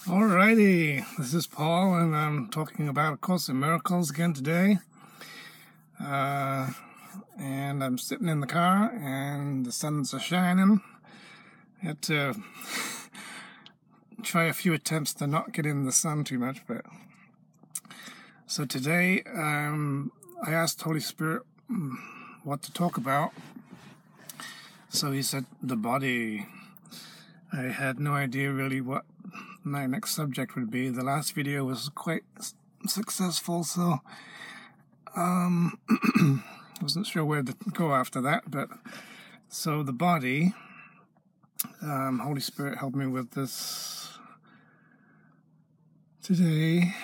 Alrighty, this is Paul, and I'm talking about A Course in Miracles again today. And I'm sitting in the car, and the sun's shining. I had to try a few attempts to not get in the sun too much, but so today I asked Holy Spirit what to talk about. So he said the body. I had no idea really what my next subject would be. The last video was quite successful, so wasn't sure where to go after that. But so the body, Holy Spirit helped me with this today.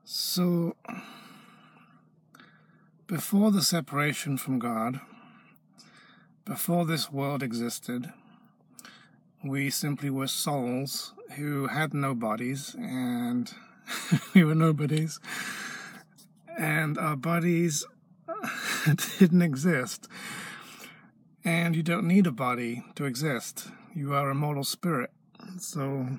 So before the separation from God, before this world existed, we simply were souls who had no bodies, and we were nobodies, and our bodies didn't exist. And you don't need a body to exist. You are a mortal spirit. So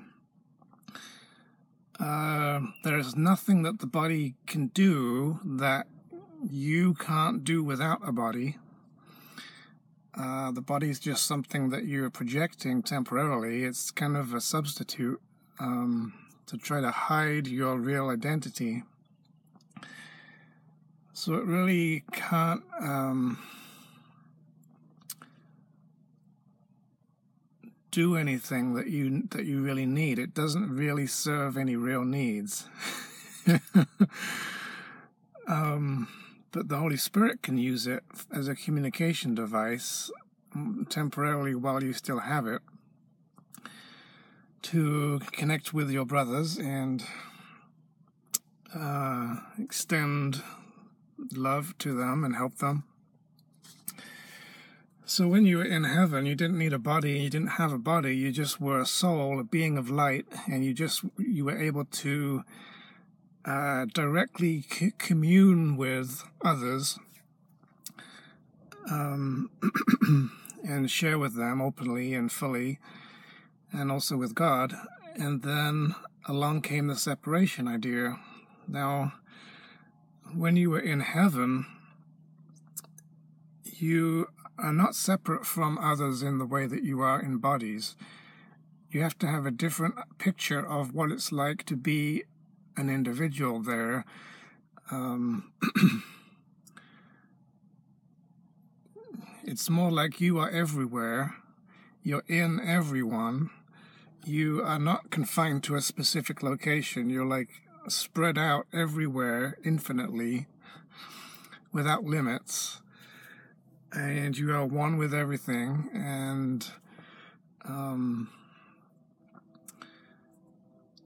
there's nothing that the body can do that you can't do without a body. The body is just something that you're projecting temporarily. It's kind of a substitute to try to hide your real identity. So it really can't do anything that you really need. It doesn't really serve any real needs. But the Holy Spirit can use it as a communication device temporarily while you still have it, to connect with your brothers and extend love to them and help them. So when you were in heaven, you didn't need a body, you didn't have a body, you just were a soul, a being of light, and you were able to directly commune with others and share with them openly and fully, and also with God. And then along came the separation idea. Now, when you were in heaven, you are not separate from others in the way that you are in bodies. You have to have a different picture of what it's like to be an individual there. It's more like you are everywhere. You're in everyone. You are not confined to a specific location. You're like spread out everywhere infinitely without limits. And you are one with everything. And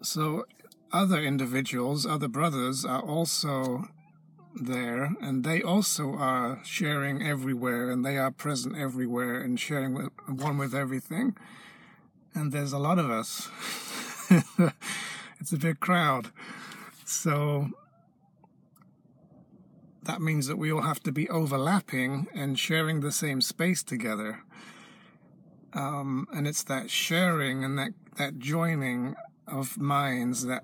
so other individuals, other brothers are also there, and they also are sharing everywhere, and they are present everywhere and sharing one with everything. And there's a lot of us. It's a big crowd. So that means that we all have to be overlapping and sharing the same space together. And it's that sharing and that joining of minds, that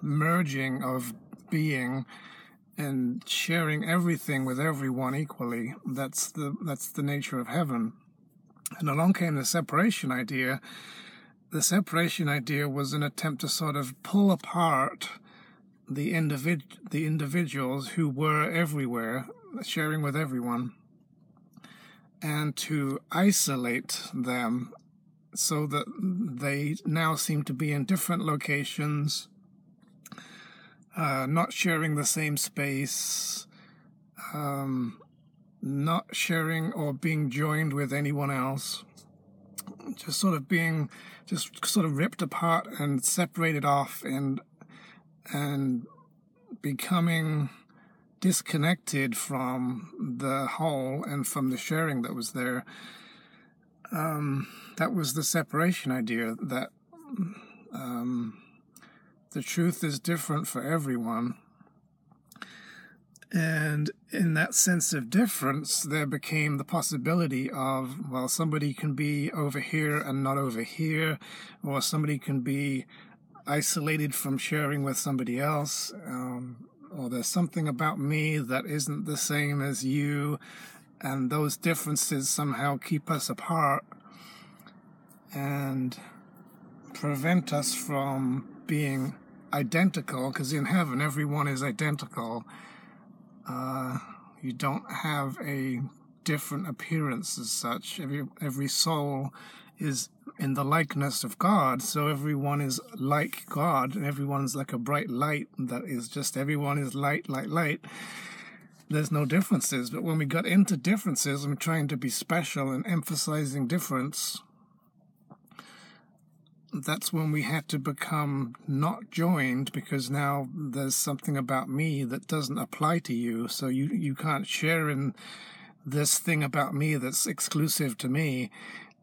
merging of being and sharing everything with everyone equally. That's the nature of heaven. And along came the separation idea. The separation idea was an attempt to sort of pull apart the individuals who were everywhere, sharing with everyone, and to isolate them so that they now seem to be in different locations, not sharing the same space, not sharing or being joined with anyone else, just sort of ripped apart and separated off and becoming disconnected from the whole and from the sharing that was there. That was the separation idea, that the truth is different for everyone. And in that sense of difference, there became the possibility of, well, somebody can be over here and not over here, or somebody can be isolated from sharing with somebody else, or there's something about me that isn't the same as you, and those differences somehow keep us apart and prevent us from being identical, because in heaven everyone is identical. You don't have a different appearance as such. Every soul is in the likeness of God, so everyone is like God, and everyone's like a bright light that is just, everyone is light, light, light. There's no differences. But when we got into differences and trying to be special and emphasizing difference, that's when we had to become not joined, because now there's something about me that doesn't apply to you. So you can't share in this thing about me that's exclusive to me.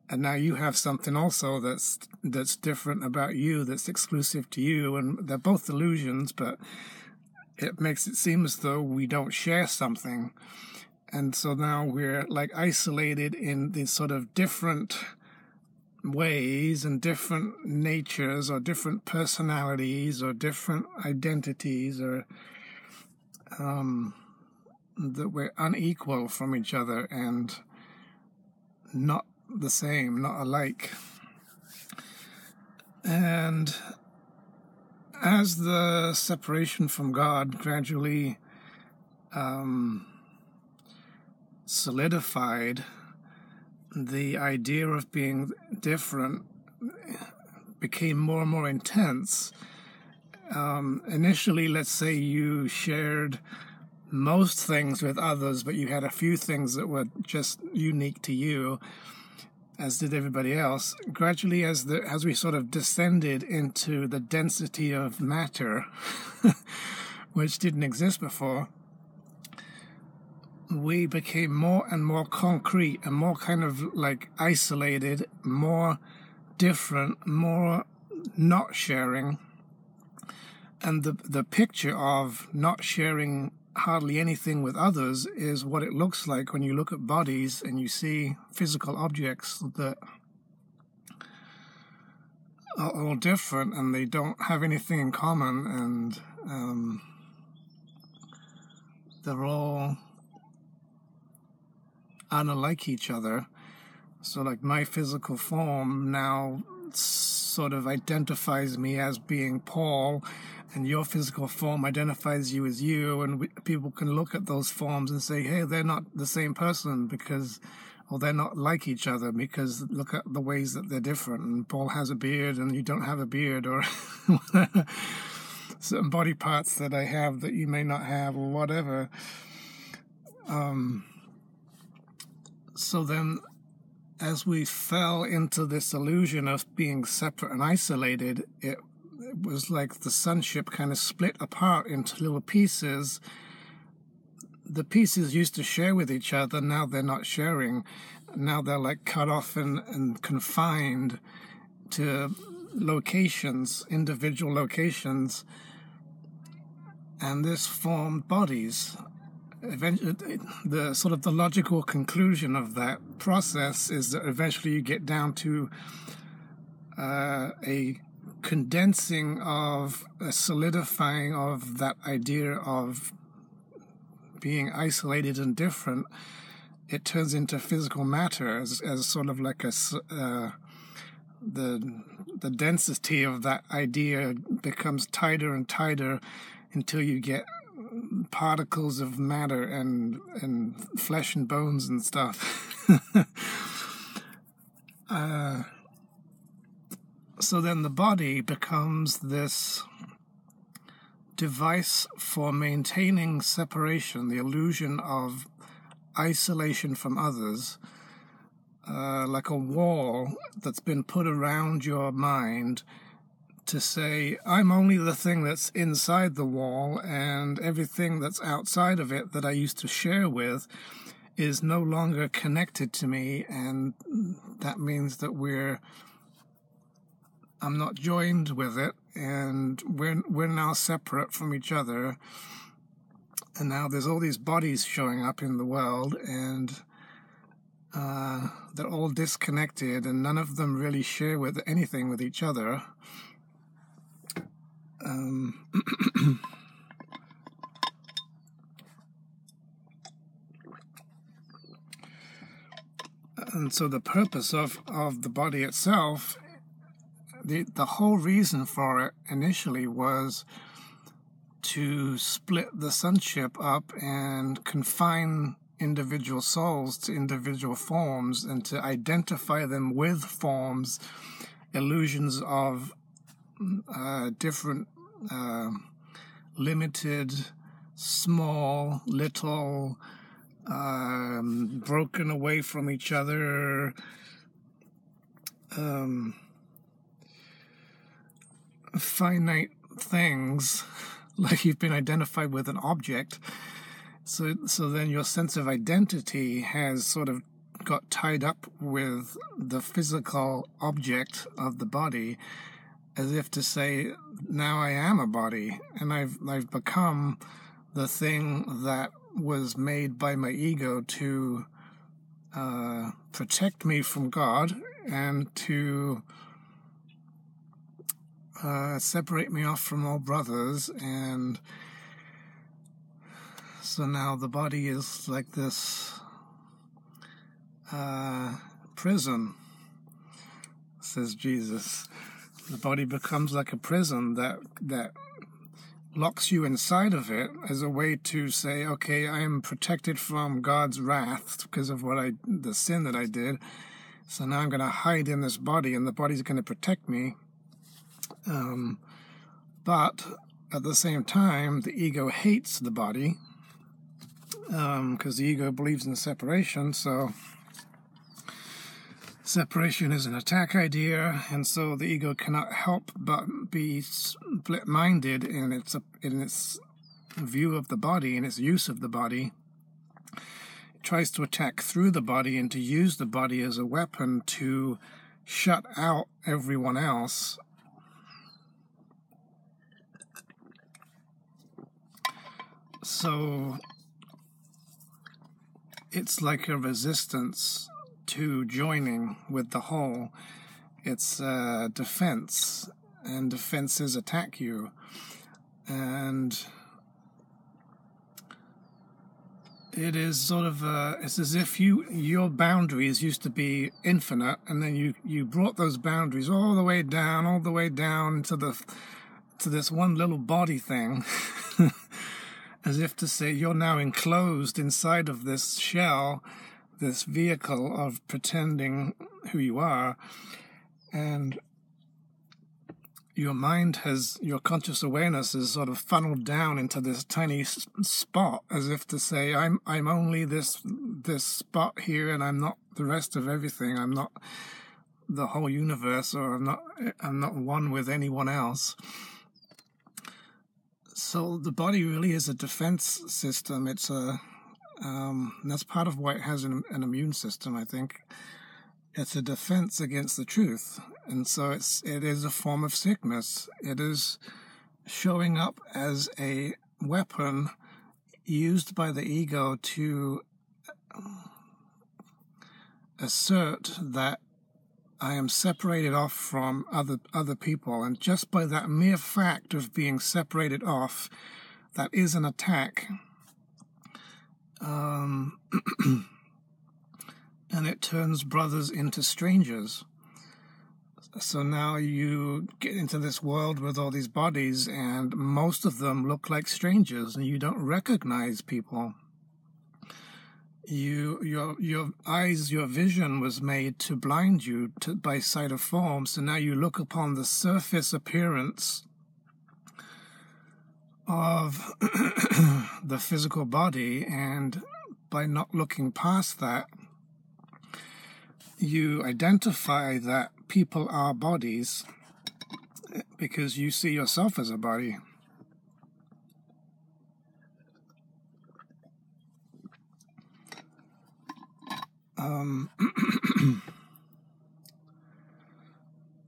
And now you have something also that's different about you, that's exclusive to you. And they're both illusions, but it makes it seem as though we don't share something. And so now we're like isolated in these sort of different ways and different natures or different personalities or different identities, or that we're unequal from each other and not the same, not alike. And as the separation from God gradually solidified, the idea of being different became more and more intense. Initially, let's say you shared most things with others, but you had a few things that were just unique to you, as did everybody else. Gradually, as we sort of descended into the density of matter, which didn't exist before, we became more and more concrete and more kind of like isolated, more different, more not sharing. And the picture of not sharing hardly anything with others is what it looks like when you look at bodies and you see physical objects that are all different and they don't have anything in common, and they're all unlike each other. So like my physical form now sort of identifies me as being Paul, and your physical form identifies you as you, and people can look at those forms and say, hey, they're not the same person, because, or they're not like each other, because look at the ways that they're different, and Paul has a beard and you don't have a beard, or certain body parts that I have that you may not have, or whatever. So then, as we fell into this illusion of being separate and isolated, it was like the sunship kind of split apart into little pieces. The pieces used to share with each other, now they're not sharing. Now they're like cut off and confined to locations, individual locations, and this formed bodies. Eventually, the sort of the logical conclusion of that process is that eventually you get down to a condensing of, a solidifying of that idea of being isolated and different. It turns into physical matter as sort of like the density of that idea becomes tighter and tighter until you get particles of matter and flesh and bones and stuff. So then the body becomes this device for maintaining separation, the illusion of isolation from others, like a wall that's been put around your mind to say, I'm only the thing that's inside the wall, and everything that's outside of it that I used to share with is no longer connected to me, and that means that I'm not joined with it, and we're now separate from each other. And now there's all these bodies showing up in the world, and they're all disconnected, and none of them really share with anything with each other. And so the purpose of the body itself, the whole reason for it initially was to split the sonship up and confine individual souls to individual forms, and to identify them with forms, illusions of different limited, small, little, broken away from each other, finite things, like you've been identified with an object. So then your sense of identity has sort of got tied up with the physical object of the body, as if to say, now I am a body, and I've become the thing that was made by my ego to protect me from God and to separate me off from all brothers. And so now the body is like this prison, says Jesus. The body becomes like a prison that locks you inside of it as a way to say, okay, I am protected from God's wrath because of the sin that I did. So now I'm going to hide in this body, and the body's going to protect me. But at the same time, the ego hates the body, because the ego believes in separation. So separation is an attack idea, and so the ego cannot help but be split-minded in its view of the body, in its use of the body. It tries to attack through the body and to use the body as a weapon to shut out everyone else. So it's like a resistance to joining with the whole. It's defense, and defenses attack you. And it is sort of it's as if your boundaries used to be infinite, and then you brought those boundaries all the way down to this one little body thing. As if to say, you're now enclosed inside of this shell, this vehicle of pretending who you are, and your conscious awareness is sort of funneled down into this tiny spot, as if to say, I'm only this spot here, and I'm not the rest of everything. I'm not the whole universe, or I'm not one with anyone else. So the body really is a defense system. It's that's part of why it has an immune system, I think. It's a defense against the truth. And so it is a form of sickness. It is showing up as a weapon used by the ego to assert that I am separated off from other people, and just by that mere fact of being separated off, that is an attack. And it turns brothers into strangers. So now you get into this world with all these bodies, and most of them look like strangers, and you don't recognize people. Your eyes, your vision was made to blind you by sight of form. So now you look upon the surface appearance of the physical body, and by not looking past that, you identify that people are bodies because you see yourself as a body.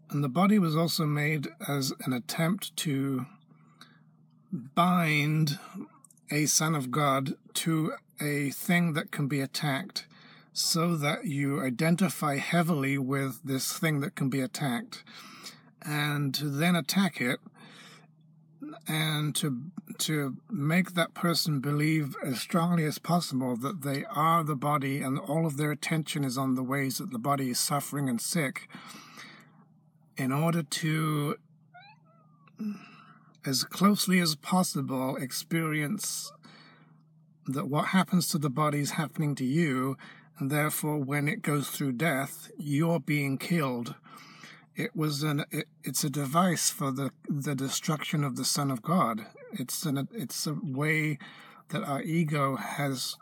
And the body was also made as an attempt to bind a son of God to a thing that can be attacked, so that you identify heavily with this thing that can be attacked, and to then attack it, and to make that person believe as strongly as possible that they are the body, and all of their attention is on the ways that the body is suffering and sick, in order to, as closely as possible, experience that what happens to the body is happening to you, and therefore when it goes through death, you're being killed. It's a device for the destruction of the Son of God. It's a way that our ego has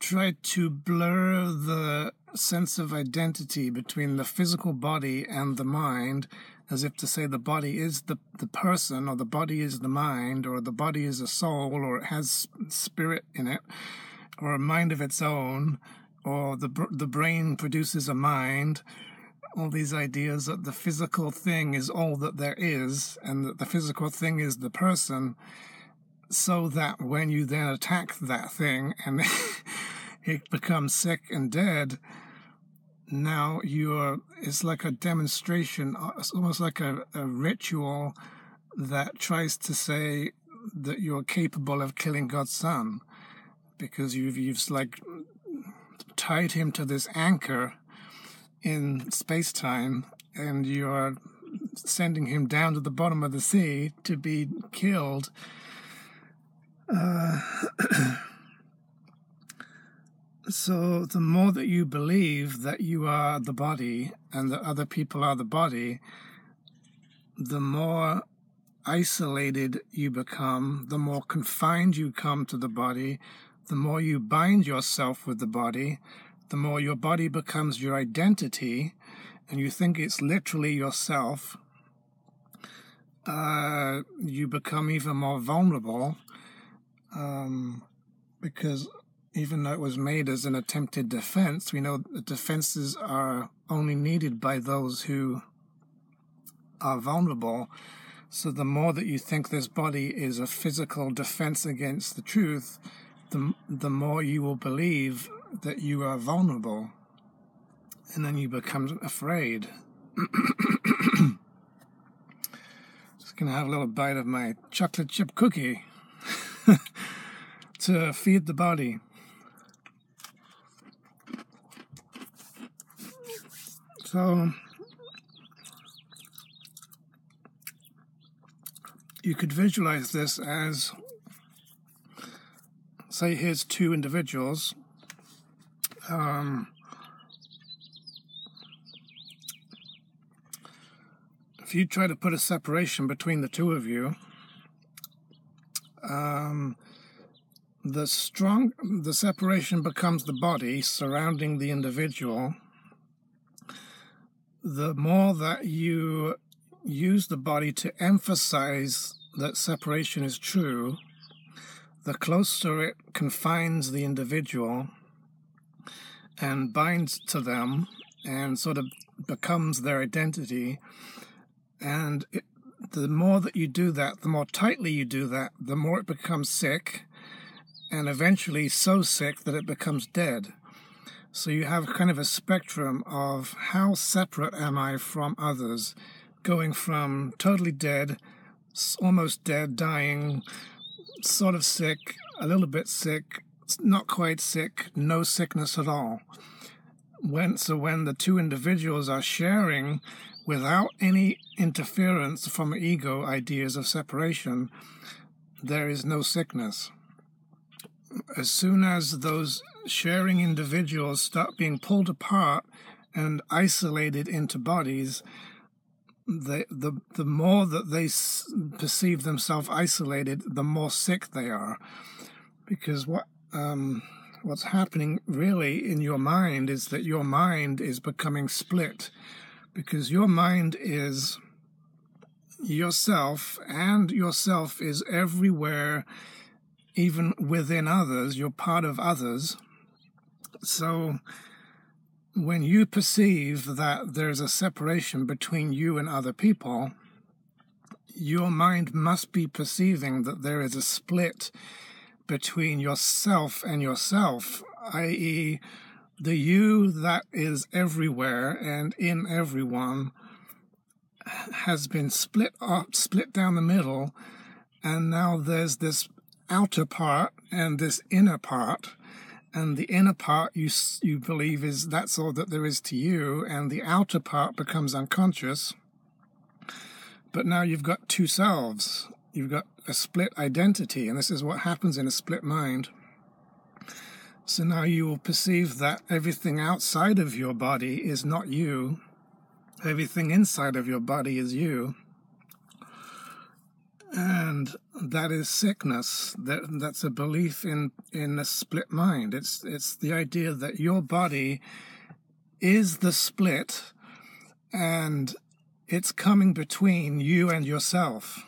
tried to blur the sense of identity between the physical body and the mind, as if to say the body is the person, or the body is the mind, or the body is a soul, or it has spirit in it, or a mind of its own, or the brain produces a mind. All these ideas that the physical thing is all that there is, and that the physical thing is the person, so that when you then attack that thing and it becomes sick and dead, now it's like a demonstration, it's almost like a ritual that tries to say that you're capable of killing God's Son, because you've like tied him to this anchor in space-time, and you're sending him down to the bottom of the sea to be killed. So the more that you believe that you are the body and that other people are the body, the more isolated you become, the more confined you come to the body, the more you bind yourself with the body, the more your body becomes your identity, and you think it's literally yourself. You become even more vulnerable, because even though it was made as an attempted defense, we know that defenses are only needed by those who are vulnerable. So the more that you think this body is a physical defense against the truth, the more you will believe that you are vulnerable, and then you become afraid. Just gonna have a little bite of my chocolate chip cookie to feed the body. So you could visualize this as, say, here's two individuals. If you try to put a separation between the two of you, the separation becomes the body surrounding the individual. The more that you use the body to emphasize that separation is true, the closer it confines the individual and binds to them and sort of becomes their identity. And the more that you do that, the more tightly you do that, the more it becomes sick, and eventually so sick that it becomes dead. So you have kind of a spectrum of how separate am I from others, going from totally dead, almost dead, dying, sort of sick, a little bit sick, not quite sick, no sickness at all. When the two individuals are sharing without any interference from ego ideas of separation, there is no sickness. As soon as those sharing individuals start being pulled apart and isolated into bodies, the more that they perceive themselves isolated, the more sick they are. Because what's happening really in your mind is that your mind is becoming split, because your mind is yourself, and yourself is everywhere, even within others. You're part of others. So when you perceive that there's a separation between you and other people, your mind must be perceiving that there is a split between yourself and yourself, i.e., the you that is everywhere and in everyone has been split down the middle, and now there's this outer part and this inner part, and the inner part you believe is that's all that there is to you, and the outer part becomes unconscious. But now you've got two selves. You've got a split identity, and this is what happens in a split mind. So now you will perceive that everything outside of your body is not you. Everything inside of your body is you. And that is sickness. That's a belief in a split mind. It's the idea that your body is the split, and it's coming between you and yourself.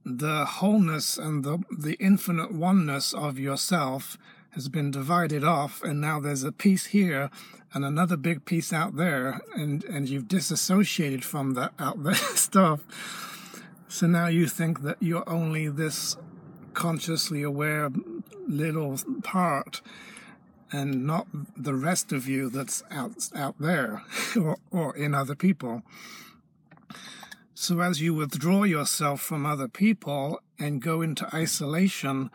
The wholeness and the infinite oneness of yourself has been divided off, and now there's a piece here and another big piece out there, and you've disassociated from that out there stuff. So now you think that you're only this consciously aware little part, and not the rest of you that's out there or in other people. So as you withdraw yourself from other people and go into isolation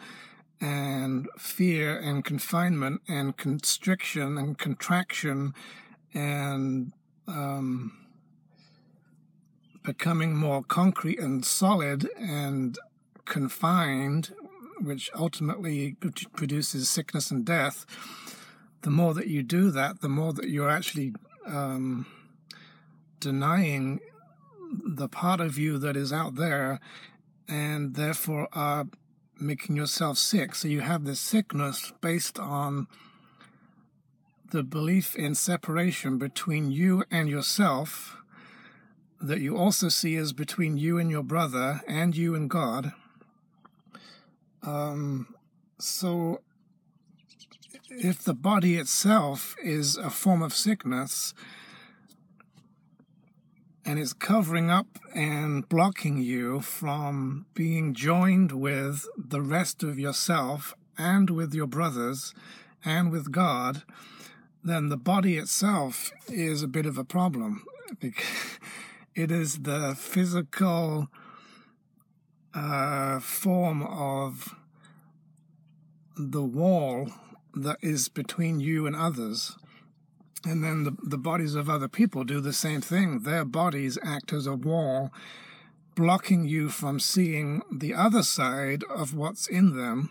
and fear and confinement and constriction and contraction and becoming more concrete and solid and confined, which ultimately produces sickness and death, the more that you do that, the more that you're actually denying the part of you that is out there, and therefore are making yourself sick. So you have this sickness based on the belief in separation between you and yourself, that you also see as between you and your brother and you and God. So if the body itself is a form of sickness and is covering up and blocking you from being joined with the rest of yourself and with your brothers and with God, then the body itself is a bit of a problem. It is the physical form of the wall that is between you and others. And then the bodies of other people do the same thing. Their bodies act as a wall, blocking you from seeing the other side of what's in them.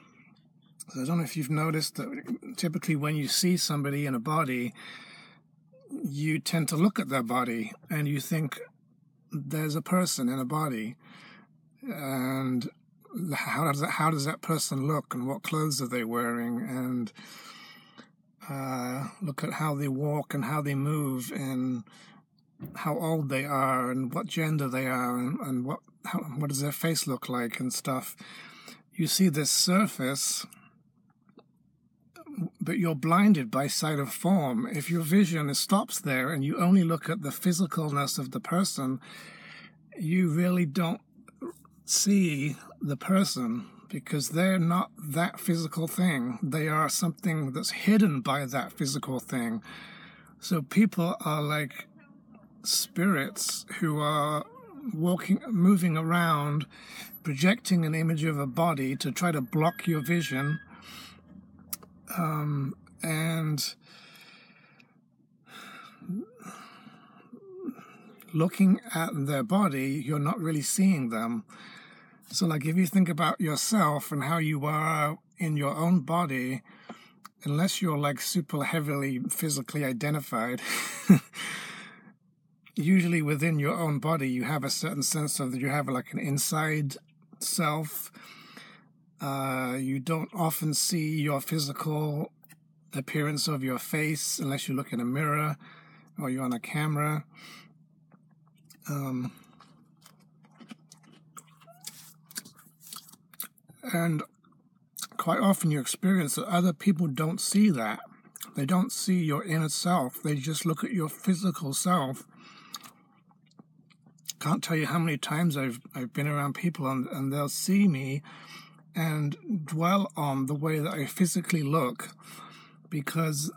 So I don't know if you've noticed that typically when you see somebody in a body, you tend to look at their body and you think there's a person in a body. And how does that person look, and what clothes are they wearing, and look at how they walk and how they move and how old they are and what gender they are and what does their face look like and stuff. You see this surface, but you're blinded by sight of form. If your vision stops there and you only look at the physicalness of the person, you really don't see the person, because they're not that physical thing. They are something that's hidden by that physical thing. So people are like spirits who are moving around, projecting an image of a body to try to block your vision. And looking at their body, you're not really seeing them. So like if you think about yourself and how you are in your own body, unless you're like super heavily physically identified, usually within your own body you have a certain sense of that you have like an inside self. You don't often see your physical appearance of your face unless you look in a mirror or you're on a camera. And quite often you experience that other people don't see that. They don't see your inner self. They just look at your physical self. can't tell you how many times I've been around people and they'll see me and dwell on the way that I physically look, because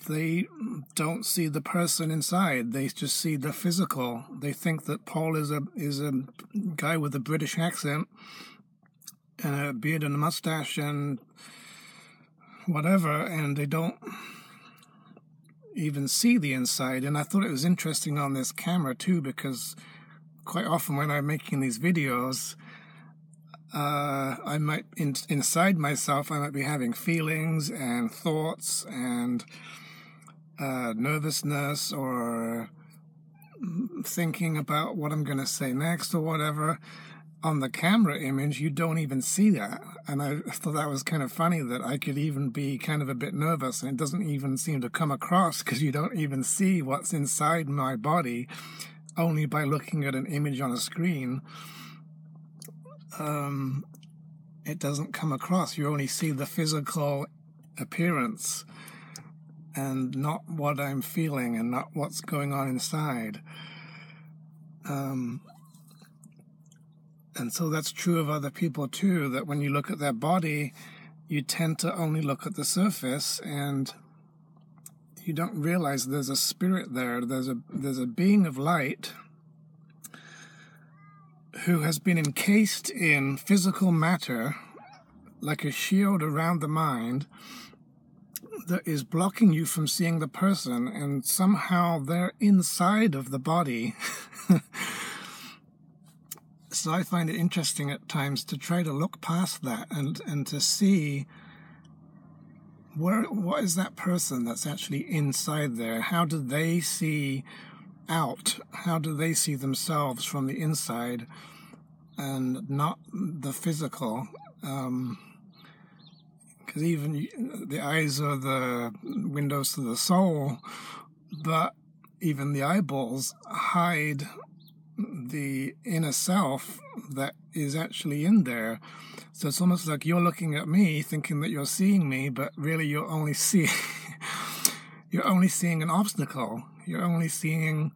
they don't see the person inside. They just see the physical. They think that Paul is a guy with a British accent and a beard and a mustache and whatever, and they don't even see the inside. And I thought it was interesting on this camera too, because quite often when I'm making these videos, I might, inside myself, I might be having feelings and thoughts and nervousness, or thinking about what I'm going to say next or whatever. On the camera image, you don't even see that. And I thought that was kind of funny, that I could even be kind of a bit nervous and it doesn't even seem to come across, because you don't even see what's inside my body, only by looking at an image on a screen. It doesn't come across. You only see the physical appearance and not what I'm feeling and not what's going on inside. And so that's true of other people too, that when you look at their body, you tend to only look at the surface, and you don't realize there's a spirit there. There's a being of light who has been encased in physical matter, like a shield around the mind, that is blocking you from seeing the person, and somehow they're inside of the body. So I find it interesting at times to try to look past that and to see what is that person that's actually inside there. How do they see out? How do they see themselves from the inside and not the physical? Because even the eyes are the windows to the soul, but even the eyeballs hide the inner self that is actually in there. So it's almost like you're looking at me thinking that you're seeing me, but really you're only seeing an obstacle. You're only seeing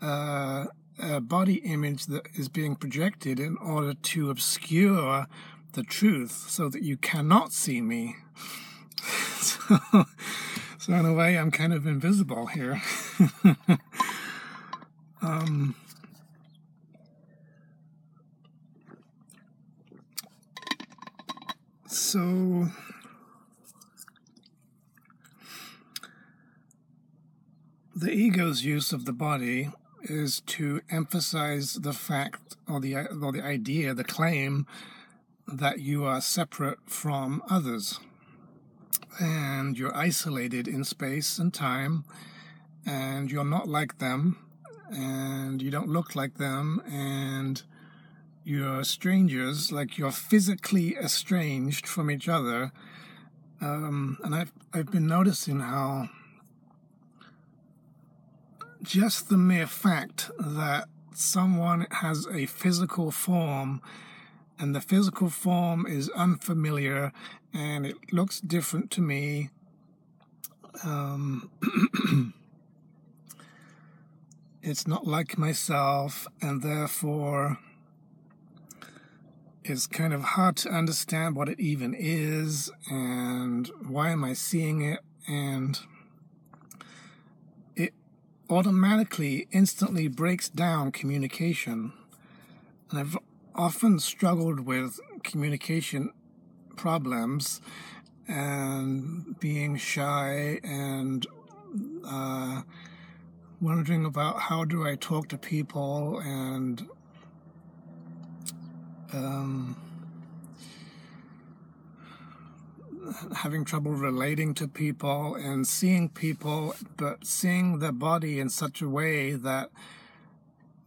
a body image that is being projected in order to obscure the truth so that you cannot see me. So in a way, I'm kind of invisible here. So the ego's use of the body is to emphasize the fact, or the idea, the claim that you are separate from others, and you're isolated in space and time, and you're not like them, and you don't look like them, and you're strangers, like you're physically estranged from each other. And I've been noticing how just the mere fact that someone has a physical form, and the physical form is unfamiliar and it looks different to me, it's not like myself, and therefore it's kind of hard to understand what it even is, and why am I seeing it, and it automatically, instantly breaks down communication. And I've often struggled with communication problems and being shy and wondering about how do I talk to people, and having trouble relating to people and seeing people, but seeing their body in such a way that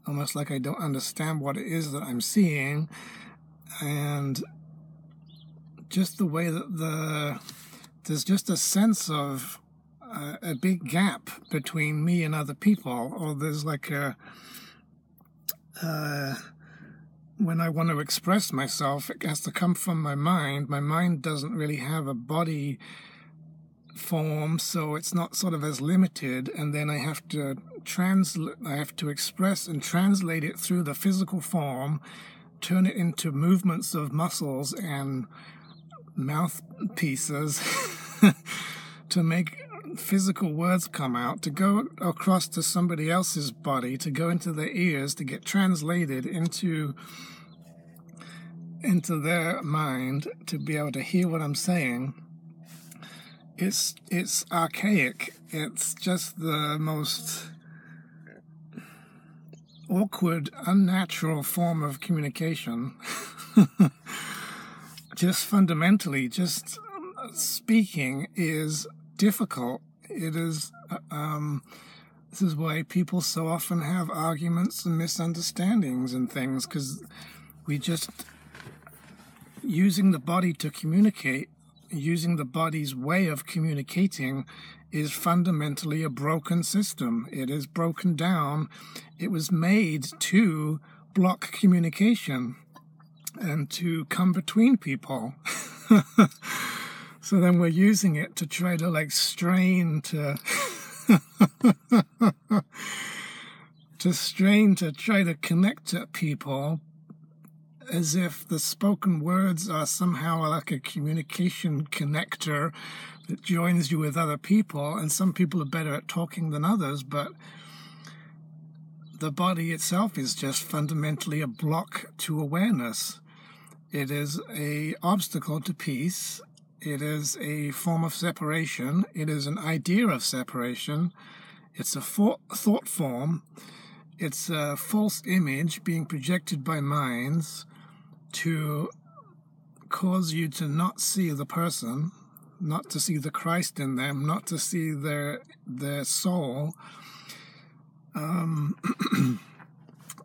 almost like I don't understand what it is that I'm seeing, and just the way that there's just a sense of a big gap between me and other people, or there's like when I want to express myself, it has to come from my mind. My mind doesn't really have a body form, so it's not sort of as limited, and then I have to express and translate it through the physical form, turn it into movements of muscles and mouthpieces to make physical words come out, to go across to somebody else's body, to go into their ears, to get translated into their mind, to be able to hear what I'm saying. It's archaic. It's just the most awkward, unnatural form of communication. Just fundamentally, just speaking is difficult. It is. This is why people so often have arguments and misunderstandings and things, because we just using the body to communicate, using the body's way of communicating, is fundamentally a broken system. It is broken down. It was made to block communication and to come between people. So then we're using it to try to strain to to try to connect to people, as if the spoken words are somehow like a communication connector that joins you with other people, and some people are better at talking than others, but the body itself is just fundamentally a block to awareness. It is an obstacle to peace. It is a form of separation. It is an idea of separation. It's a thought form. It's a false image being projected by minds to cause you to not see the person, not to see the Christ in them, not to see their soul.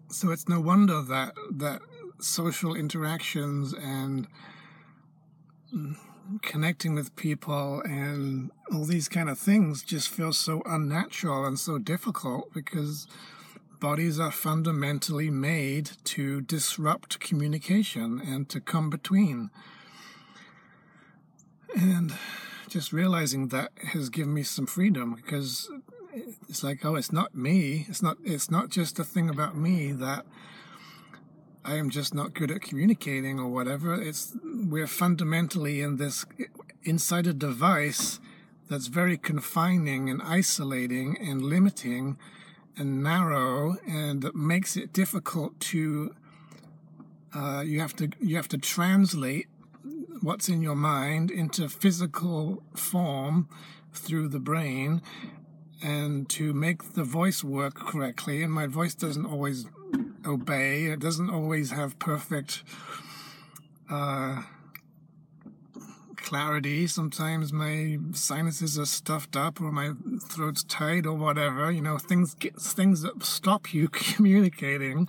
So it's no wonder that social interactions and connecting with people and all these kind of things just feel so unnatural and so difficult, because bodies are fundamentally made to disrupt communication and to come between. And just realizing that has given me some freedom, because it's like, oh, it's not me. It's not just a thing about me that I am just not good at communicating or whatever. We're fundamentally inside a device that's very confining and isolating and limiting and narrow, and that makes it difficult to you have to translate what's in your mind into physical form through the brain, and to make the voice work correctly. And my voice doesn't always obey. It doesn't always have perfect clarity. Sometimes my sinuses are stuffed up, or my throat's tight, or whatever. Things that stop you communicating.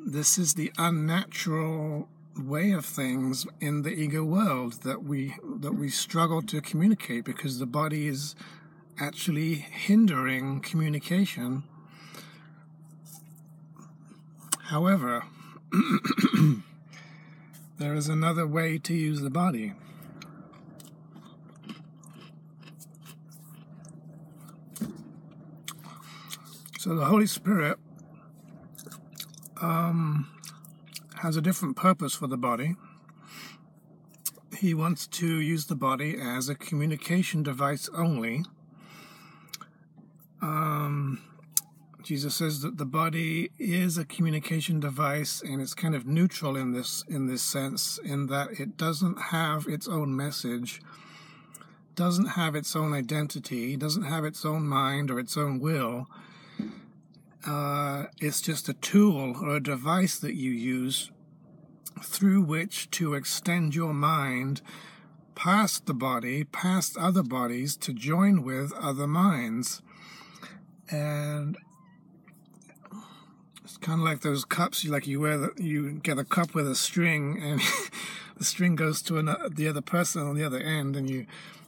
This is the unnatural way of things in the ego world, that we struggle to communicate because the body is actually hindering communication. However, there is another way to use the body. So the Holy Spirit has a different purpose for the body. He wants to use the body as a communication device only. Jesus says that the body is a communication device, and it's kind of neutral in this sense, in that it doesn't have its own message, doesn't have its own identity, doesn't have its own mind or its own will. It's just a tool or a device that you use through which to extend your mind past the body, past other bodies, to join with other minds. And it's kind of like those cups, you get a cup with a string, and the string goes to the other person on the other end, and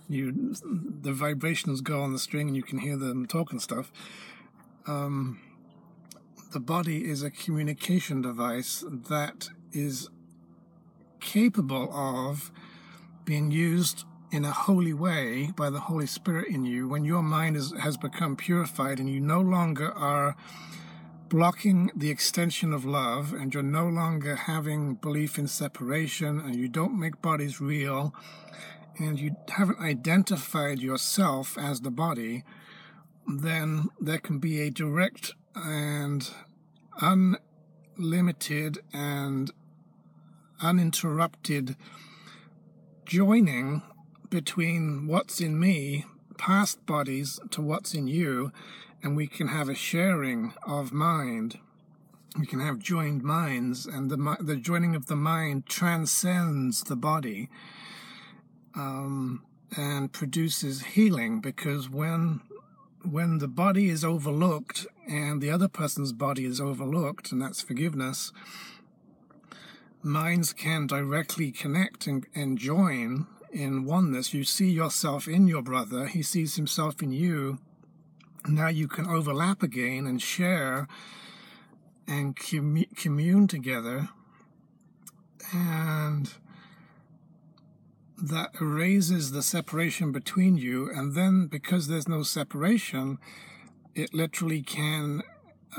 the vibrations go on the string, and you can hear them talk and stuff. The body is a communication device that is capable of being used in a holy way by the Holy Spirit in you, when your mind has become purified and you no longer are blocking the extension of love, and you're no longer having belief in separation, and you don't make bodies real, and you haven't identified yourself as the body, then there can be a direct and unlimited and uninterrupted joining between what's in me, past bodies, to what's in you, and we can have a sharing of mind. We can have joined minds, and the joining of the mind transcends the body and produces healing, because when the body is overlooked and the other person's body is overlooked, and that's forgiveness, minds can directly connect and join in oneness. You see yourself in your brother, he sees himself in you. Now you can overlap again and share and commune together, and that erases the separation between you. And then, because there's no separation, it literally can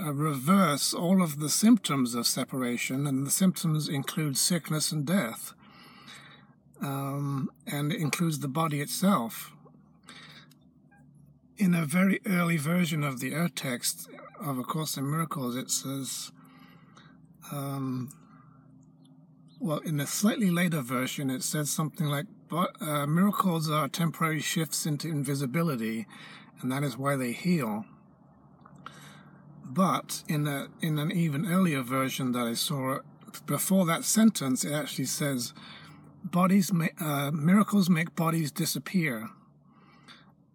reverse all of the symptoms of separation, and the symptoms include sickness and death, and it includes the body itself. In a very early version of the Earth text of A Course in Miracles, it says, in a slightly later version, it says something like, miracles are temporary shifts into invisibility, and that is why they heal. But in an even earlier version that I saw, before that sentence, it actually says, miracles make bodies disappear.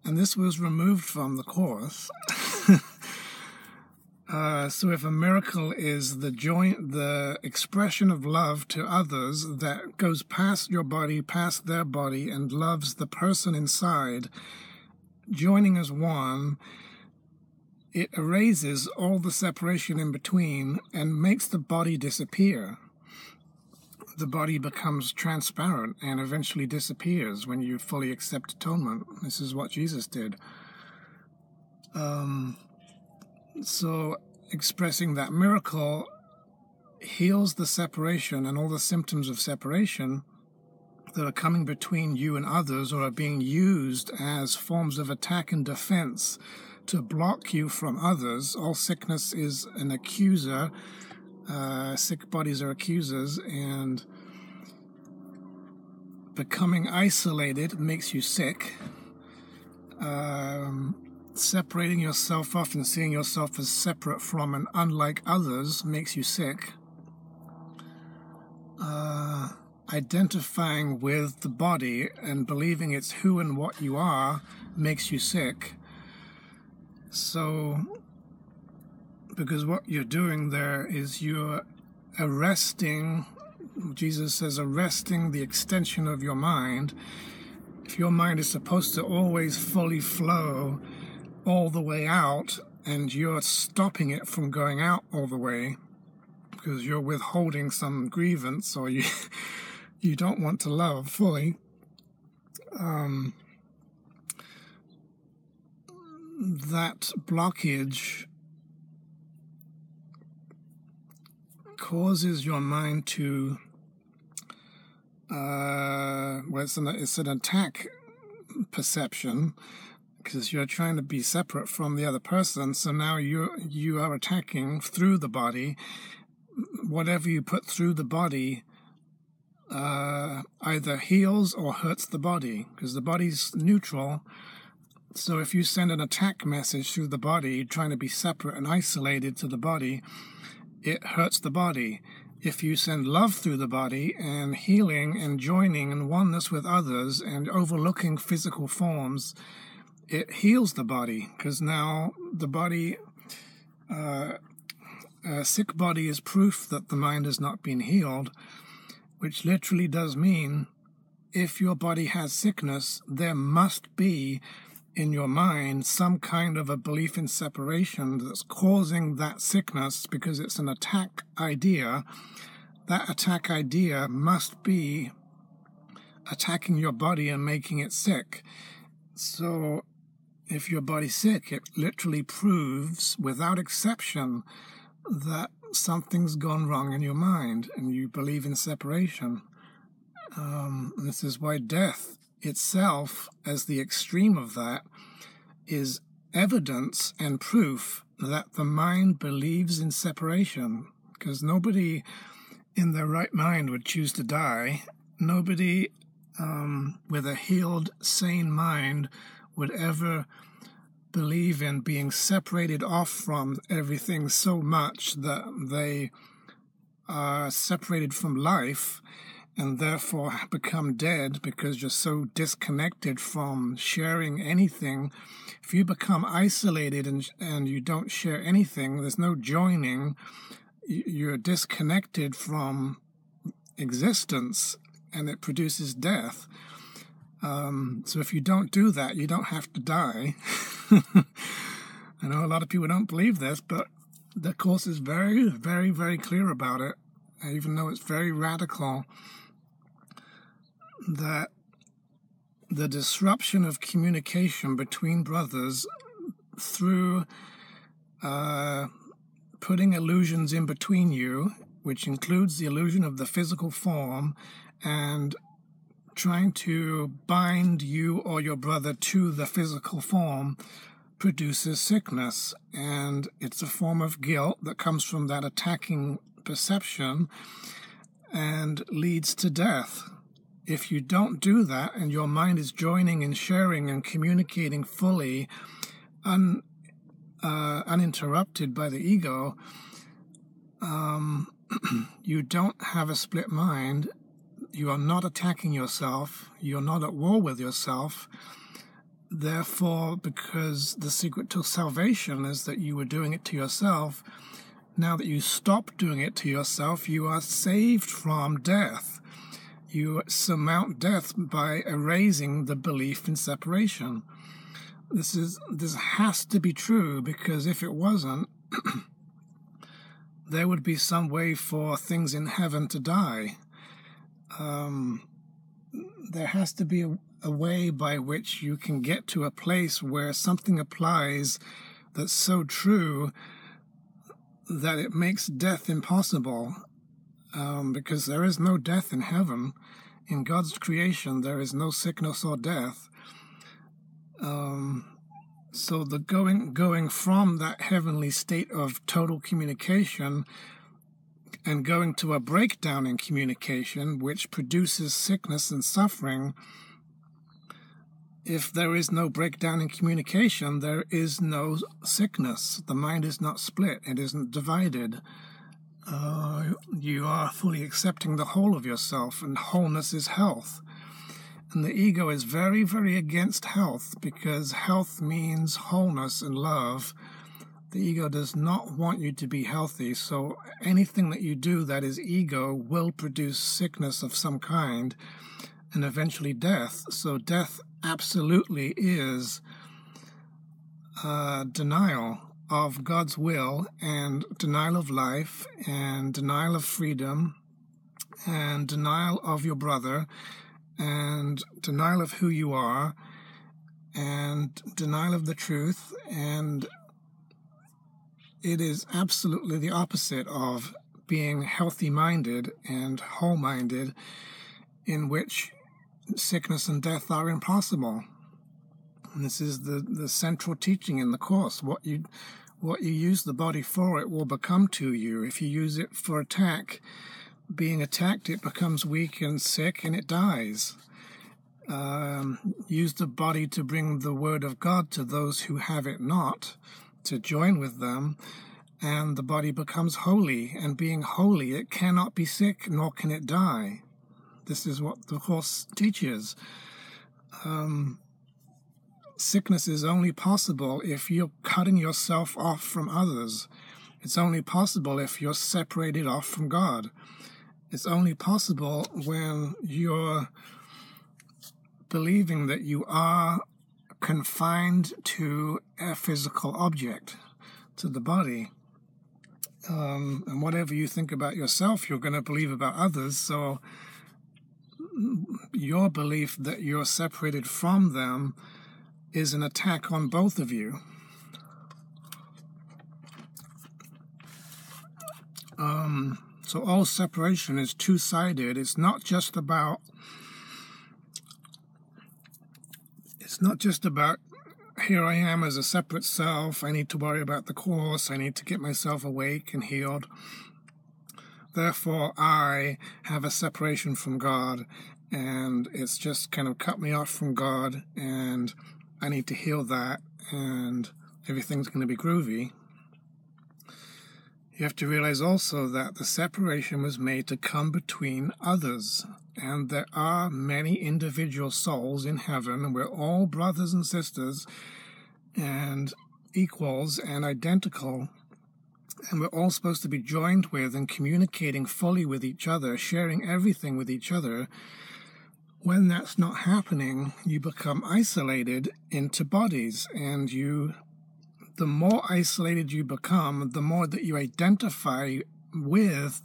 And this was removed from the Course. So if a miracle is the expression of love to others that goes past your body, past their body, and loves the person inside, joining as one, it erases all the separation in between and makes the body disappear. The body becomes transparent and eventually disappears when you fully accept atonement. This is what Jesus did. So expressing that miracle heals the separation and all the symptoms of separation that are coming between you and others, or are being used as forms of attack and defense to block you from others. All sickness is an accuser. Sick bodies are accusers, and becoming isolated makes you sick. Separating yourself off and seeing yourself as separate from and unlike others makes you sick. Identifying with the body and believing it's who and what you are makes you sick. So, because what you're doing there is you're arresting, Jesus says, arresting the extension of your mind. If your mind is supposed to always fully flow all the way out, and you're stopping it from going out all the way because you're withholding some grievance, or you don't want to love fully, that blockage causes your mind to it's an attack perception, because you're trying to be separate from the other person. So now you are attacking through the body. Whatever you put through the body either heals or hurts the body, because the body's neutral. So if you send an attack message through the body, trying to be separate and isolated to the body, it hurts the body. If you send love through the body and healing and joining and oneness with others and overlooking physical forms, it heals the body, because now the body, a sick body is proof that the mind has not been healed, which literally does mean if your body has sickness, there must be in your mind some kind of a belief in separation that's causing that sickness, because it's an attack idea. That attack idea must be attacking your body and making it sick. So if your body's sick, it literally proves without exception that something's gone wrong in your mind and you believe in separation. This is why death itself, as the extreme of that, is evidence and proof that the mind believes in separation, because nobody in their right mind would choose to die. Nobody with a healed, sane mind would ever believe in being separated off from everything so much that they are separated from life and therefore become dead because you're so disconnected from sharing anything. If you become isolated and you don't share anything, there's no joining, you're disconnected from existence, and it produces death. So if you don't do that, you don't have to die. I know a lot of people don't believe this, but the Course is very, very, very clear about it, even though it's very radical, that the disruption of communication between brothers through putting illusions in between you, which includes the illusion of the physical form, and trying to bind you or your brother to the physical form, produces sickness. And it's a form of guilt that comes from that attacking perception and leads to death. If you don't do that and your mind is joining and sharing and communicating fully, uninterrupted by the ego, you don't have a split mind. You are not attacking yourself. You're not at war with yourself. Therefore, because the secret to salvation is that you were doing it to yourself, now that you stop doing it to yourself, you are saved from death. You surmount death by erasing the belief in separation. This has to be true, because if it wasn't, there would be some way for things in heaven to die. There has to be a way by which you can get to a place where something applies that's so true that it makes death impossible, because there is no death in heaven. In God's creation, there is no sickness or death. So the going from that heavenly state of total communication and going to a breakdown in communication, which produces sickness and suffering. If there is no breakdown in communication, there is no sickness. The mind is not split. It isn't divided. You are fully accepting the whole of yourself, and wholeness is health. And the ego is very, very against health, because health means wholeness and love. The ego does not want you to be healthy, so anything that you do that is ego will produce sickness of some kind and eventually death. So death absolutely is denial of God's will, and denial of life, and denial of freedom, and denial of your brother, and denial of who you are, and denial of the truth. And it is absolutely the opposite of being healthy-minded and whole-minded, in which sickness and death are impossible. And this is the central teaching in the Course. What you use the body for, it will become to you. If you use it for attack, being attacked, it becomes weak and sick and it dies. Use the body to bring the word of God to those who have it not, to join with them, and the body becomes holy. And being holy, it cannot be sick, nor can it die. This is what the Course teaches. Sickness is only possible if you're cutting yourself off from others. It's only possible if you're separated off from God. It's only possible when you're believing that you are confined to a physical object, to the body. And whatever you think about yourself, you're going to believe about others. So your belief that you're separated from them is an attack on both of you. So all separation is two-sided. It's not just about here I am as a separate self. I need to worry about the Course. I need to get myself awake and healed. Therefore, I have a separation from God, and it's just kind of cut me off from God, and I need to heal that, and everything's going to be groovy. You have to realize also that the separation was made to come between others, and there are many individual souls in heaven, and we're all brothers and sisters, and equals and identical, and we're all supposed to be joined with and communicating fully with each other, sharing everything with each other. When that's not happening, you become isolated into bodies, and the more isolated you become, the more that you identify with,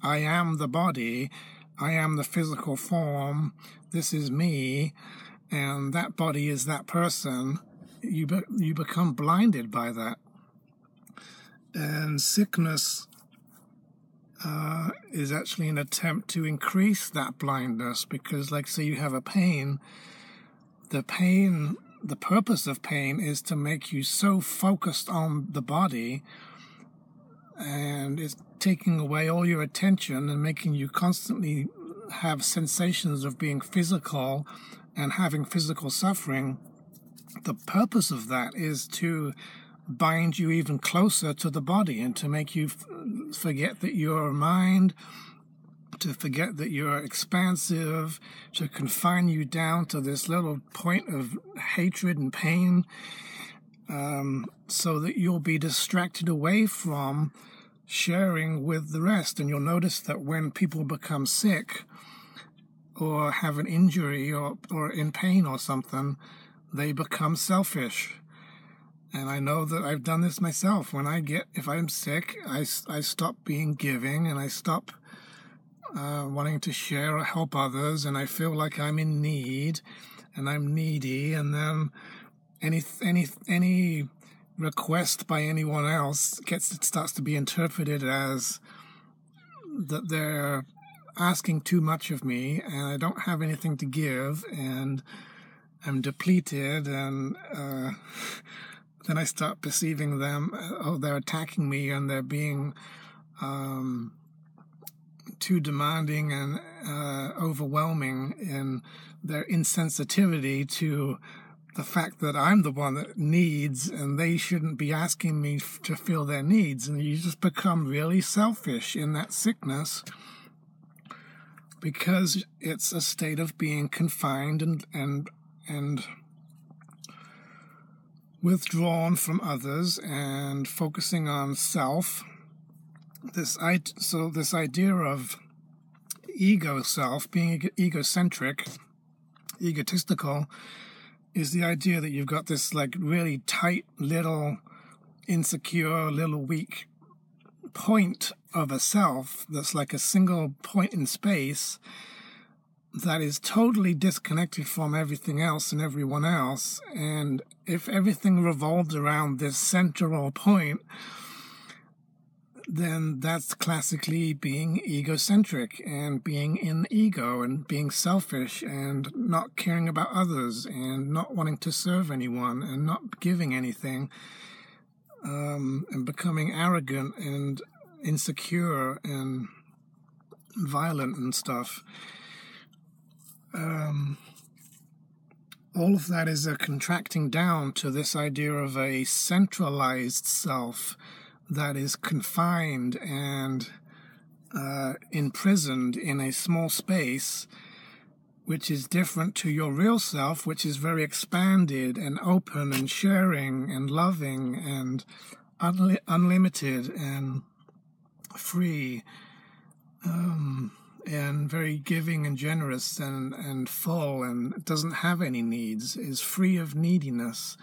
I am the body, I am the physical form, this is me, and that body is that person. You become blinded by that. And sickness is actually an attempt to increase that blindness, because, like, say you have a pain, the purpose of pain is to make you so focused on the body, and it's taking away all your attention and making you constantly have sensations of being physical and having physical suffering. The purpose of that is to bind you even closer to the body and to make you forget that you're a mind, to forget that you're expansive, to confine you down to this little point of hatred and pain, so that you'll be distracted away from sharing with the rest. And you'll notice that when people become sick or have an injury or in pain or something, they become selfish. And I know that I've done this myself. If I'm sick, I stop being giving, and I stop wanting to share or help others, and I feel like I'm in need, and I'm needy, and then any request by anyone else starts to be interpreted as that they're asking too much of me, and I don't have anything to give, and I'm depleted, and then I start perceiving them, they're attacking me, and they're being too demanding and overwhelming in their insensitivity to the fact that I'm the one that needs, and they shouldn't be asking me to fill their needs. And you just become really selfish in that sickness, because it's a state of being confined and withdrawn from others and focusing on self. This idea of ego self, being egocentric, egotistical, is the idea that you've got this like really tight little insecure, little weak point of a self that's like a single point in space that is totally disconnected from everything else and everyone else. And if everything revolves around this central point, then that's classically being egocentric and being in ego and being selfish and not caring about others and not wanting to serve anyone and not giving anything, and becoming arrogant and insecure and violent and stuff. All of that is a contracting down to this idea of a centralized self that is confined and imprisoned in a small space, which is different to your real self, which is very expanded and open and sharing and loving and unlimited and free, and very giving and generous and full, and doesn't have any needs, is free of neediness,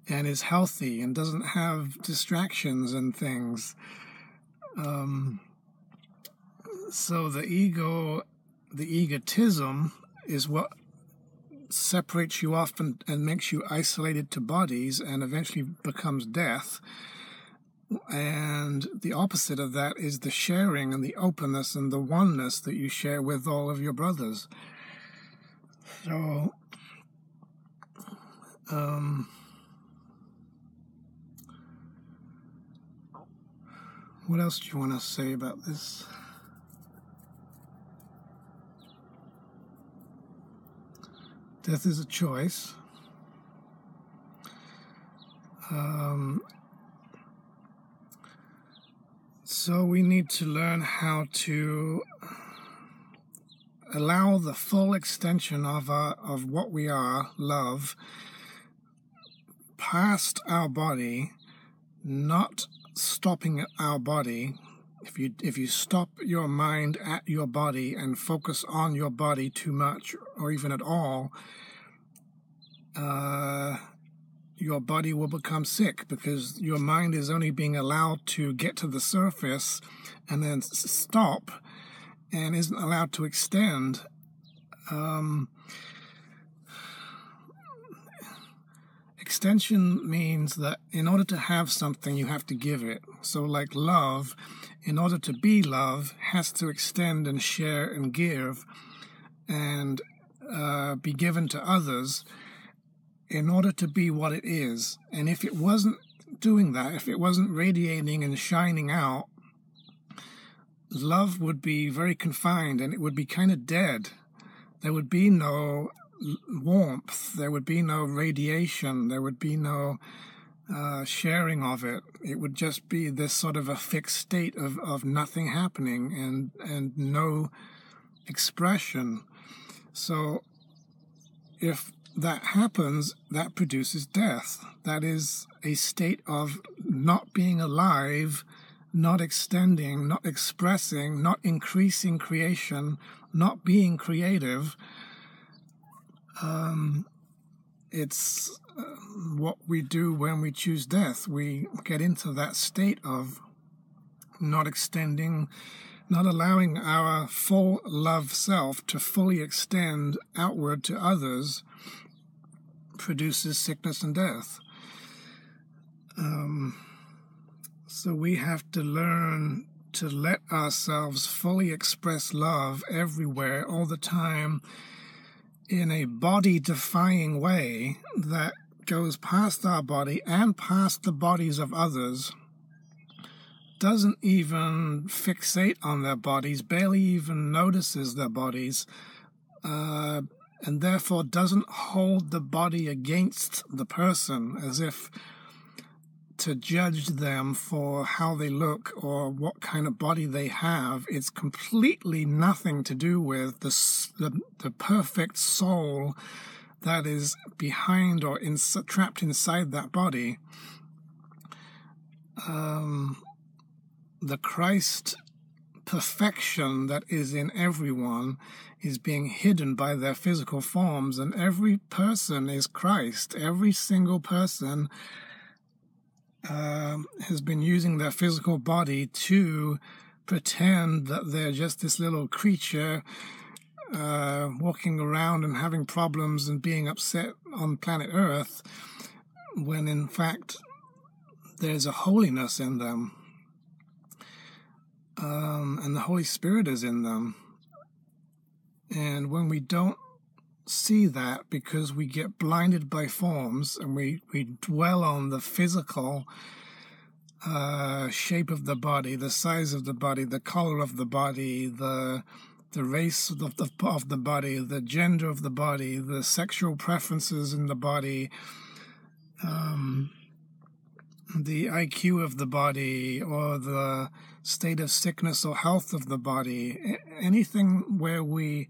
and is healthy and doesn't have distractions and things. So the ego the egotism is what separates you off and makes you isolated to bodies and eventually becomes death. And the opposite of that is the sharing and the openness and the oneness that you share with all of your brothers. So, what else do you want to say about this? Death is a choice. So we need to learn how to allow the full extension of what we are, love, past our body, not stopping at our body. If you stop your mind at your body and focus on your body too much or even at all, your body will become sick because your mind is only being allowed to get to the surface and then stop and isn't allowed to extend. Extension means that in order to have something, you have to give it. So like love, in order to be love, has to extend and share and give and be given to others in order to be what it is. And if it wasn't doing that, if it wasn't radiating and shining out, love would be very confined and it would be kind of dead. There would be no warmth, there would be no radiation, there would be no sharing of it. It would just be this sort of a fixed state of nothing happening and no expression. So if that happens, that produces death. That is a state of not being alive, not extending, not expressing, not increasing creation, not being creative. It's what we do when we choose death. We get into that state of not extending, not allowing our full love self to fully extend outward to others, produces sickness and death. So we have to learn to let ourselves fully express love everywhere, all the time, in a body-defying way that goes past our body and past the bodies of others, doesn't even fixate on their bodies, barely even notices their bodies, and therefore doesn't hold the body against the person as if to judge them for how they look or what kind of body they have. It's completely nothing to do with the perfect soul that is behind or trapped inside that body. The Christ perfection that is in everyone is being hidden by their physical forms, and every person is Christ. Every single person has been using their physical body to pretend that they're just this little creature walking around and having problems and being upset on planet Earth, when in fact there's a holiness in them, and the Holy Spirit is in them. And when we don't see that, because we get blinded by forms and we dwell on the physical shape of the body, the size of the body, the color of the body, the race of the body, the gender of the body, the sexual preferences in the body, the IQ of the body, or the state of sickness or health of the body, anything where we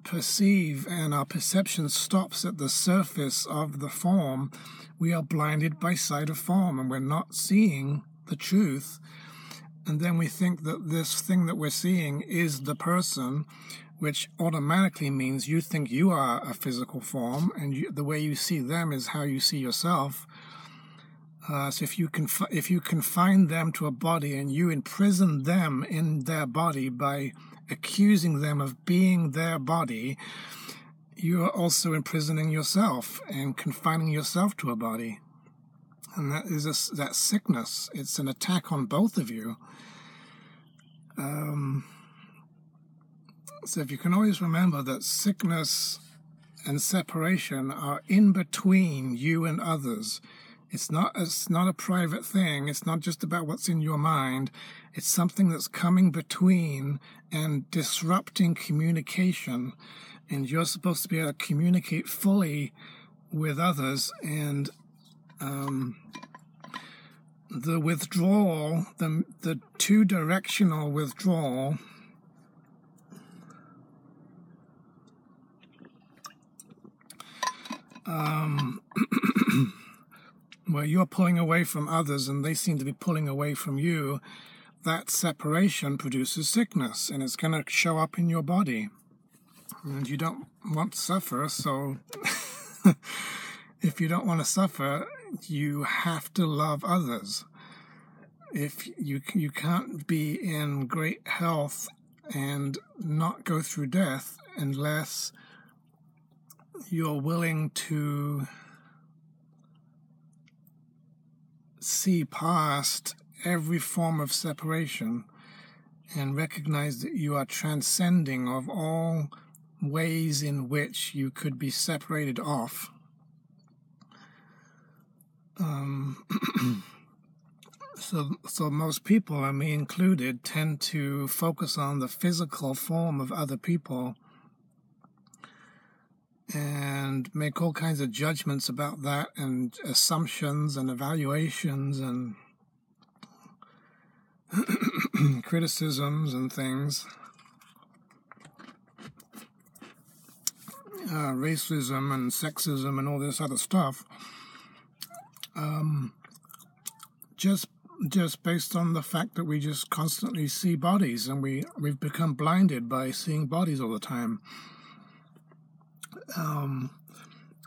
perceive and our perception stops at the surface of the form, we are blinded by sight of form and we're not seeing the truth. And then we think that this thing that we're seeing is the person, which automatically means you think you are a physical form, and the way you see them is how you see yourself. So if you confine them to a body and you imprison them in their body by accusing them of being their body, you are also imprisoning yourself and confining yourself to a body. And that is that sickness. It's an attack on both of you. So if you can always remember that sickness and separation are in between you and others. It's not a private thing. It's not just about what's in your mind. It's something that's coming between and disrupting communication. And you're supposed to be able to communicate fully with others. And the withdrawal, the two-directional withdrawal, where you're pulling away from others and they seem to be pulling away from you, that separation produces sickness, and it's going to show up in your body. And you don't want to suffer, so if you don't want to suffer, you have to love others. If you can't be in great health and not go through death unless you're willing to see past every form of separation and recognize that you are transcending of all ways in which you could be separated off. So most people, and me included, tend to focus on the physical form of other people and make all kinds of judgments about that, and assumptions and evaluations and criticisms and things. Racism and sexism and all this other stuff. Just based on the fact that we just constantly see bodies, and we've become blinded by seeing bodies all the time.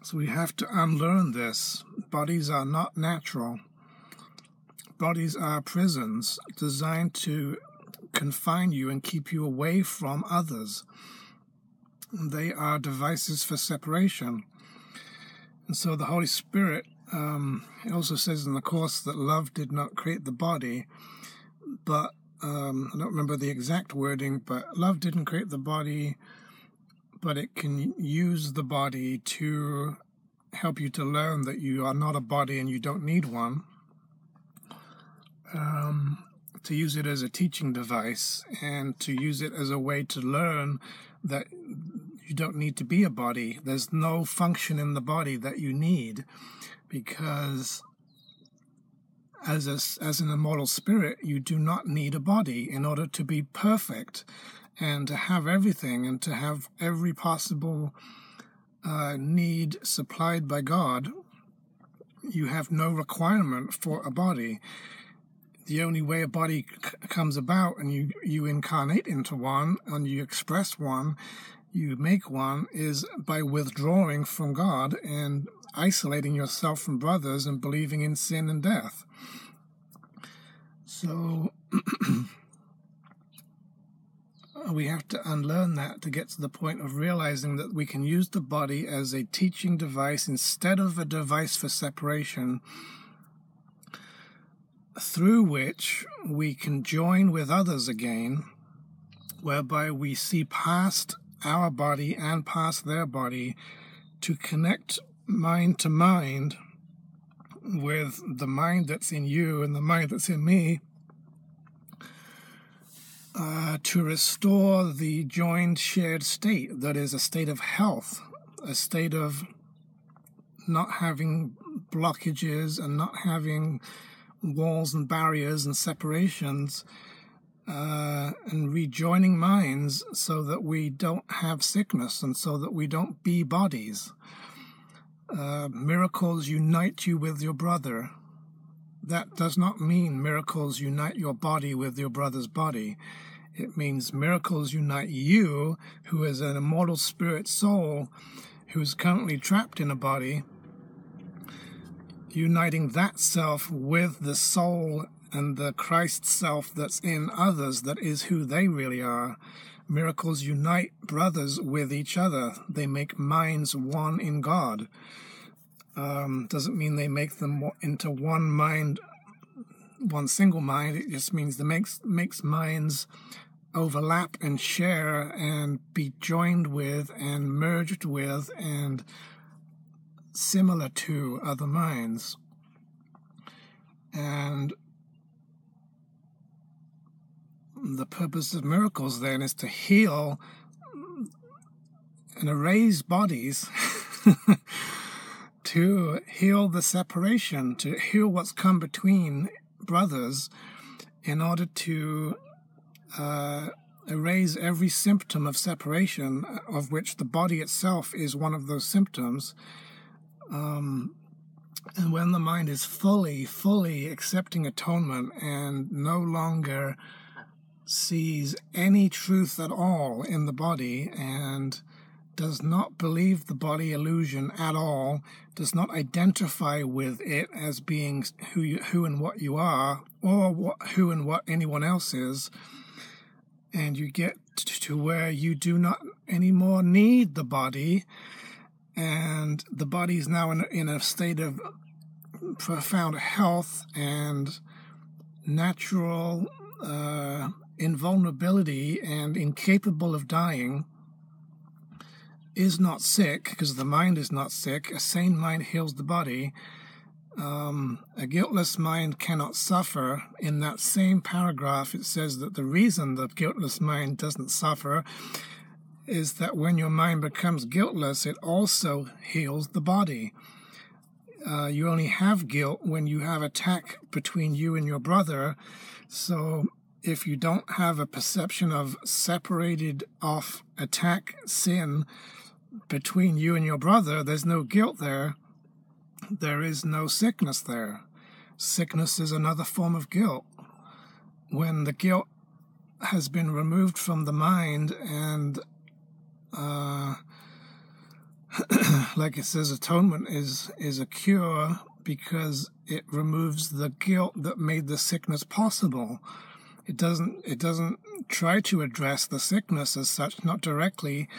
So we have to unlearn this. Bodies are not natural. Bodies are prisons designed to confine you and keep you away from others. They are devices for separation. And so the Holy Spirit, it also says in the Course that love did not create the body, but I don't remember the exact wording, but love didn't create the body, but it can use the body to help you to learn that you are not a body and you don't need one. To use it as a teaching device and to use it as a way to learn that you don't need to be a body. There's no function in the body that you need, because as an immortal spirit, you do not need a body in order to be perfect and to have everything and to have every possible need supplied by God. You have no requirement for a body. The only way a body comes about and you incarnate into one and you express one, you make one, is by withdrawing from God and isolating yourself from brothers and believing in sin and death. So we have to unlearn that to get to the point of realizing that we can use the body as a teaching device instead of a device for separation, through which we can join with others again, whereby we see past our body and past their body to connect mind to mind with the mind that's in you and the mind that's in me, to restore the joined, shared state that is a state of health, a state of not having blockages and not having walls and barriers and separations, and rejoining minds so that we don't have sickness and so that we don't be bodies. Miracles unite you with your brother. That does not mean miracles unite your body with your brother's body. It means miracles unite you, who is an immortal spirit soul, who is currently trapped in a body, uniting that self with the soul and the Christ self that's in others, that is who they really are. Miracles unite brothers with each other. They make minds one in God. Doesn't mean they make them into one mind, one single mind. It just means that makes minds overlap and share and be joined with and merged with and similar to other minds. And the purpose of miracles then is to heal and erase bodies, to heal the separation, to heal what's come between brothers in order to erase every symptom of separation, of which the body itself is one of those symptoms. And when the mind is fully accepting atonement and no longer sees any truth at all in the body and does not believe the body illusion at all, does not identify with it as being who and what you are, or who and what anyone else is, and you get to where you do not anymore need the body, and the body is now in a state of profound health and natural invulnerability and incapable of dying, is not sick, because the mind is not sick. A sane mind heals the body. A guiltless mind cannot suffer. In that same paragraph, it says that the reason the guiltless mind doesn't suffer is that when your mind becomes guiltless, it also heals the body. You only have guilt when you have attack between you and your brother. So if you don't have a perception of separated off attack sin between you and your brother, there's no guilt there. There is no sickness there. Sickness is another form of guilt. When the guilt has been removed from the mind and like it says, atonement is a cure because it removes the guilt that made the sickness possible. It doesn't try to address the sickness as such, not directly.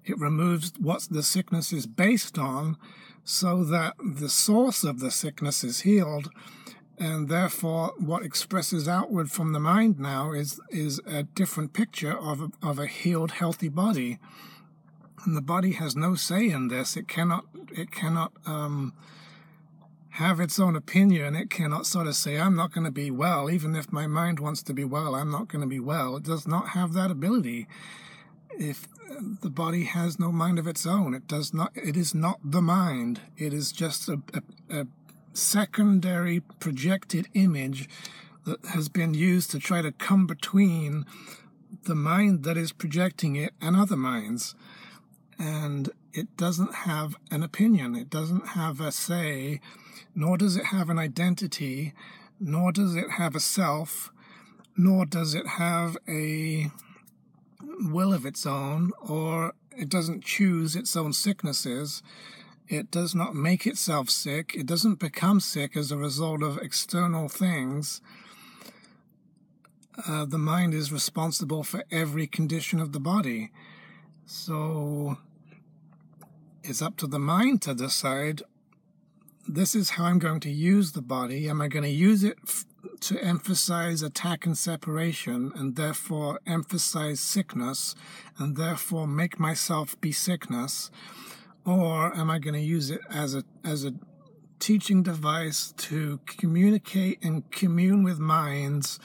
It removes what the sickness is based on, so that the source of the sickness is healed, and therefore what expresses outward from the mind now is a different picture of a healed, healthy body. And the body has no say in this. It cannot have its own opinion. It cannot sort of say, I'm not going to be well. Even if my mind wants to be well, I'm not going to be well. It does not have that ability. If the body has no mind of its own, it is not the mind. It is just a secondary projected image that has been used to try to come between the mind that is projecting it and other minds. And it doesn't have an opinion. It doesn't have a say, nor does it have an identity, nor does it have a self, nor does it have a will of its own, or it doesn't choose its own sicknesses. It does not make itself sick. It doesn't become sick as a result of external things. The mind is responsible for every condition of the body. So it's up to the mind to decide, this is how I'm going to use the body. Am I going to use it to emphasize attack and separation, and therefore emphasize sickness, and therefore make myself be sickness? Or am I going to use it as a teaching device to communicate and commune with minds,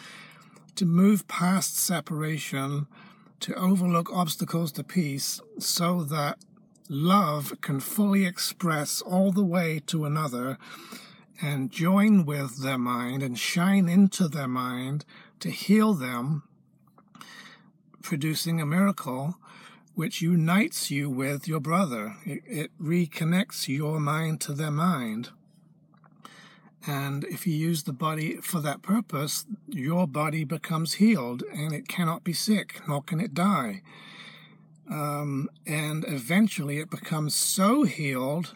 to move past separation, to overlook obstacles to peace, so that love can fully express all the way to another and join with their mind and shine into their mind to heal them, producing a miracle which unites you with your brother. It reconnects your mind to their mind. And if you use the body for that purpose, your body becomes healed, and it cannot be sick, nor can it die. And eventually it becomes so healed,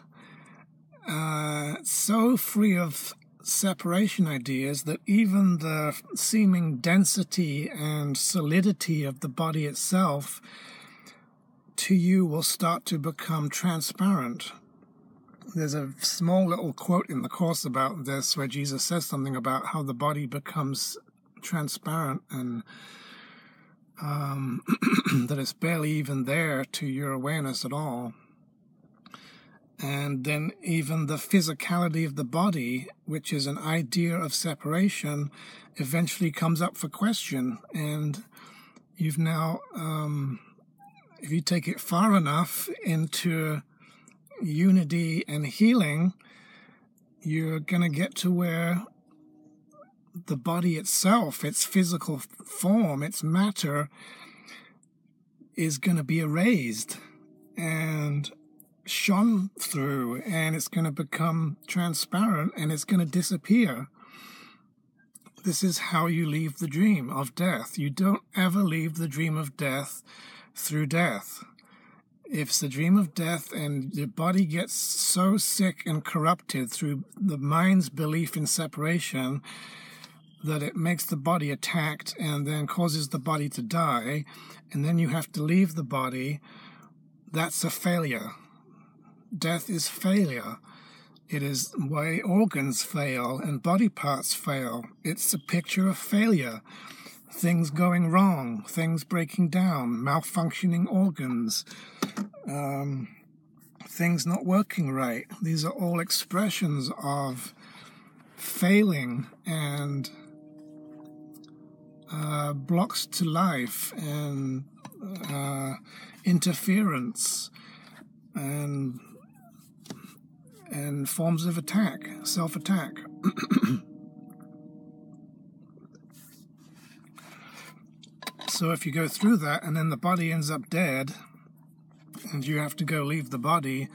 so free of separation ideas that even the seeming density and solidity of the body itself to you will start to become transparent. There's a small little quote in the Course about this where Jesus says something about how the body becomes transparent and that it's barely even there to your awareness at all. And then even the physicality of the body, which is an idea of separation, eventually comes up for question. And you've now, if you take it far enough into unity and healing, you're going to get to where the body itself, its physical form, its matter, is going to be erased and shone through, and it's going to become transparent, and it's going to disappear. This is how you leave the dream of death. You don't ever leave the dream of death through death. If it's a dream of death and the body gets so sick and corrupted through the mind's belief in separation that it makes the body attacked and then causes the body to die, and then you have to leave the body, that's a failure. Death is failure. It is why organs fail and body parts fail. It's a picture of failure. Things going wrong, things breaking down, malfunctioning organs, things not working right. These are all expressions of failing and blocks to life and interference and forms of attack, self-attack. So if you go through that and then the body ends up dead and you have to go leave the body,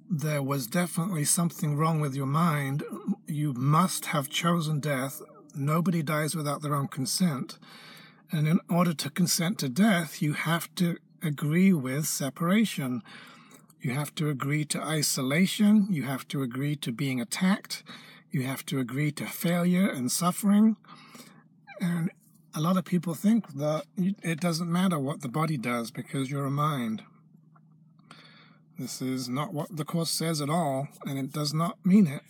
there was definitely something wrong with your mind. You must have chosen death. Nobody dies without their own consent. And in order to consent to death, you have to agree with separation. You have to agree to isolation. You have to agree to being attacked. You have to agree to failure and suffering. And a lot of people think that it doesn't matter what the body does because you're a mind. This is not what the Course says at all, and it does not mean it.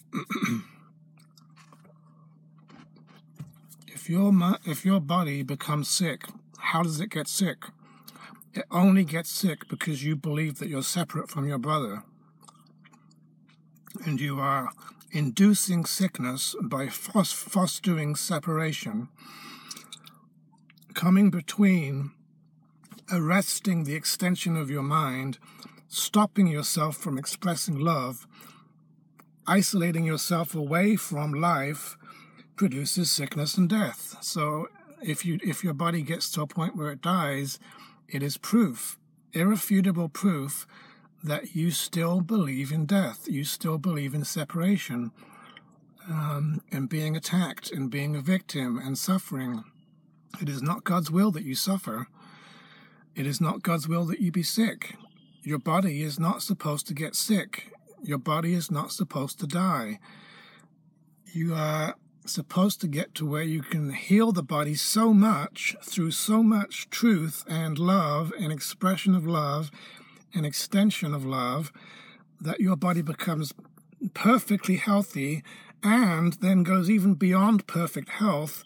If your body becomes sick, how does it get sick? It only gets sick because you believe that you're separate from your brother. And you are inducing sickness by fostering separation, coming between arresting the extension of your mind, stopping yourself from expressing love, isolating yourself away from life, produces sickness and death. So if your body gets to a point where it dies, it is proof, irrefutable proof, that you still believe in death. You still believe in separation, and being attacked and being a victim and suffering. It is not God's will that you suffer. It is not God's will that you be sick. Your body is not supposed to get sick. Your body is not supposed to die. You are supposed to get to where you can heal the body so much through so much truth and love and expression of love and extension of love that your body becomes perfectly healthy and then goes even beyond perfect health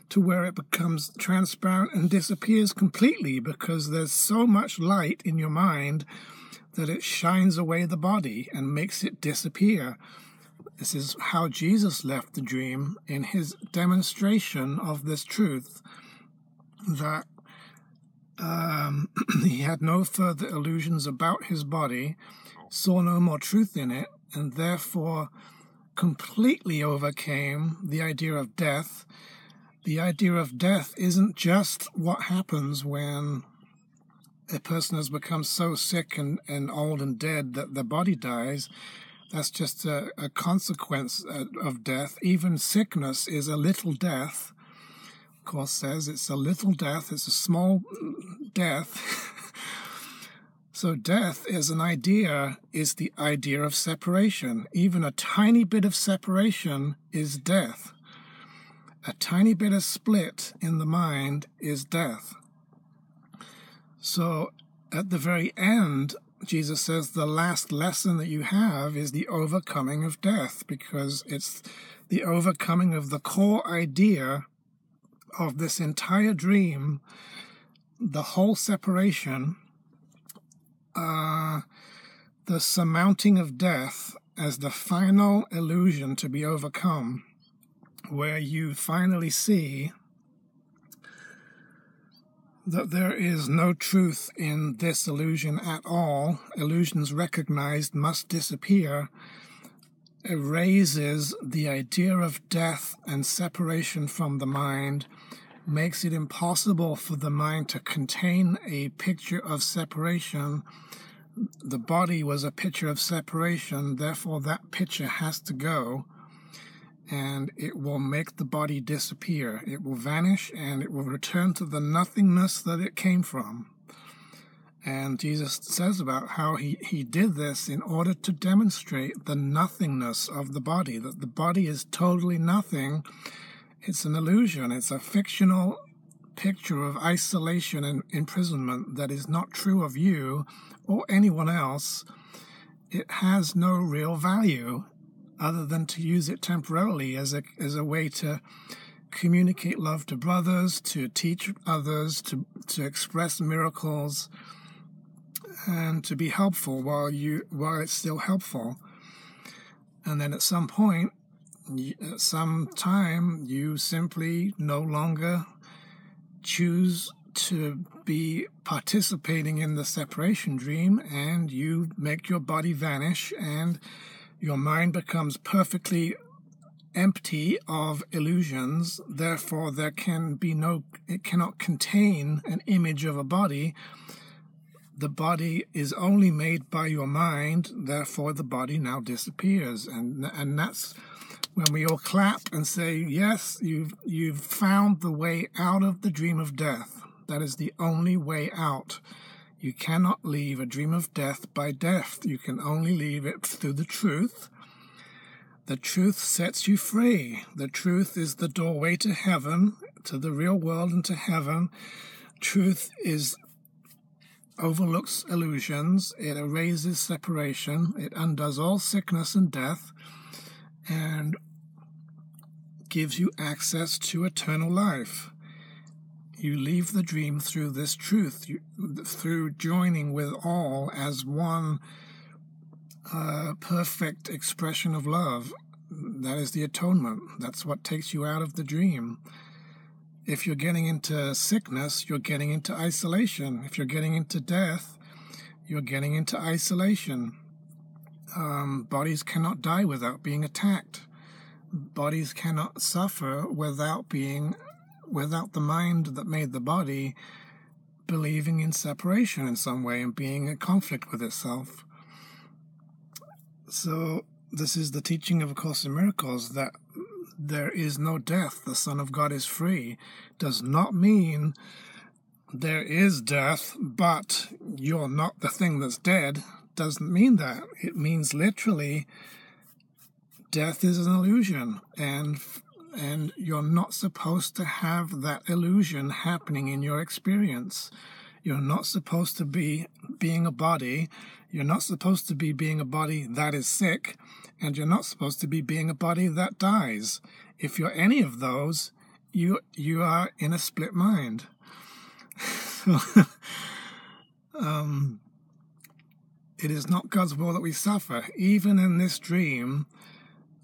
to where it becomes transparent and disappears completely because there's so much light in your mind that it shines away the body and makes it disappear. This is how Jesus left the dream in his demonstration of this truth, that he had no further illusions about his body, saw no more truth in it, and therefore completely overcame the idea of death. The idea of death isn't just what happens when a person has become so sick and old and dead that the body dies. That's just a consequence of death. Even sickness is a little death. The Course says it's a little death. It's a small death. So death as an idea is the idea of separation. Even a tiny bit of separation is death. A tiny bit of split in the mind is death. So at the very end, Jesus says the last lesson that you have is the overcoming of death, because it's the overcoming of the core idea of this entire dream, the whole separation, the surmounting of death as the final illusion to be overcome, where you finally see that there is no truth in this illusion at all. Illusions recognized must disappear. Erases the idea of death and separation from the mind, makes it impossible for the mind to contain a picture of separation. The body was a picture of separation, therefore that picture has to go, and it will make the body disappear. It will vanish, and it will return to the nothingness that it came from. And Jesus says about how he did this in order to demonstrate the nothingness of the body, that the body is totally nothing. It's an illusion. It's a fictional picture of isolation and imprisonment that is not true of you or anyone else. It has no real value other than to use it temporarily as a way to communicate love to brothers, to teach others, to express miracles, and to be helpful while it's still helpful. And then at some point, at some time, you simply no longer choose to be participating in the separation dream, and you make your body vanish, and your mind becomes perfectly empty of illusions. Therefore, it cannot contain an image of a body. The body is only made by your mind, therefore the body now disappears. And that's when we all clap and say, yes, you've found the way out of the dream of death. That is the only way out. You cannot leave a dream of death by death. You can only leave it through the truth. The truth sets you free. The truth is the doorway to heaven, to the real world and to heaven. Truth overlooks illusions. It erases separation. It undoes all sickness and death, and gives you access to eternal life. You leave the dream through this truth, through joining with all as one perfect expression of love. That is the atonement. That's what takes you out of the dream. If you're getting into sickness, you're getting into isolation. If you're getting into death, you're getting into isolation. Bodies cannot die without being attacked. Bodies cannot suffer without the mind that made the body believing in separation in some way and being in conflict with itself. So this is the teaching of A Course in Miracles, that there is no death. The Son of God is free. Does not mean there is death, but you're not the thing that's dead. Doesn't mean that. It means literally death is an illusion, and you're not supposed to have that illusion happening in your experience. You're not supposed to be being a body. You're not supposed to be being a body that is sick, and you're not supposed to be being a body that dies. If you're any of those, you are in a split mind. It is not God's will that we suffer. Even in this dream,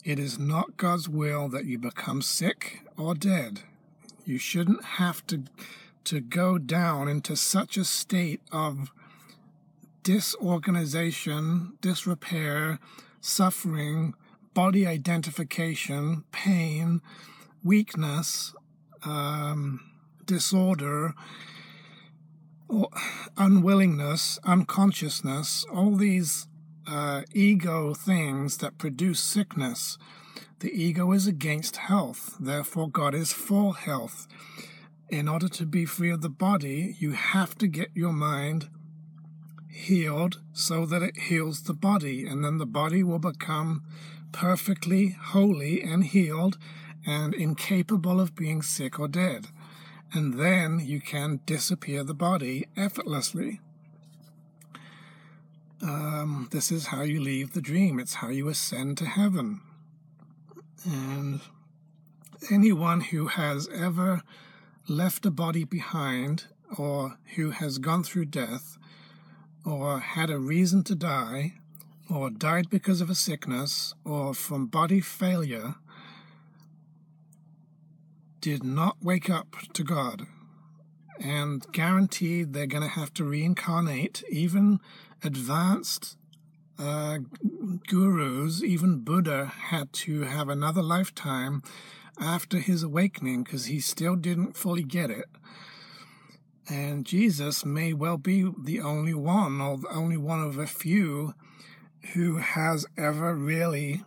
it is not God's will that you become sick or dead. You shouldn't have to go down into such a state of disorganization, disrepair, suffering, body identification, pain, weakness, disorder, or unwillingness, unconsciousness, all these ego things that produce sickness. The ego is against health, therefore God is for health. In order to be free of the body, you have to get your mind healed so that it heals the body, and then the body will become perfectly holy and healed and incapable of being sick or dead. And then you can disappear the body effortlessly. This is how you leave the dream. It's how you ascend to heaven. And anyone who has ever left a body behind, or who has gone through death, or had a reason to die, or died because of a sickness, or from body failure, did not wake up to God. And guaranteed they're going to have to reincarnate. Even advanced gurus, even Buddha, had to have another lifetime after his awakening because he still didn't fully get it. And Jesus may well be the only one, or the only one of a few, who has ever really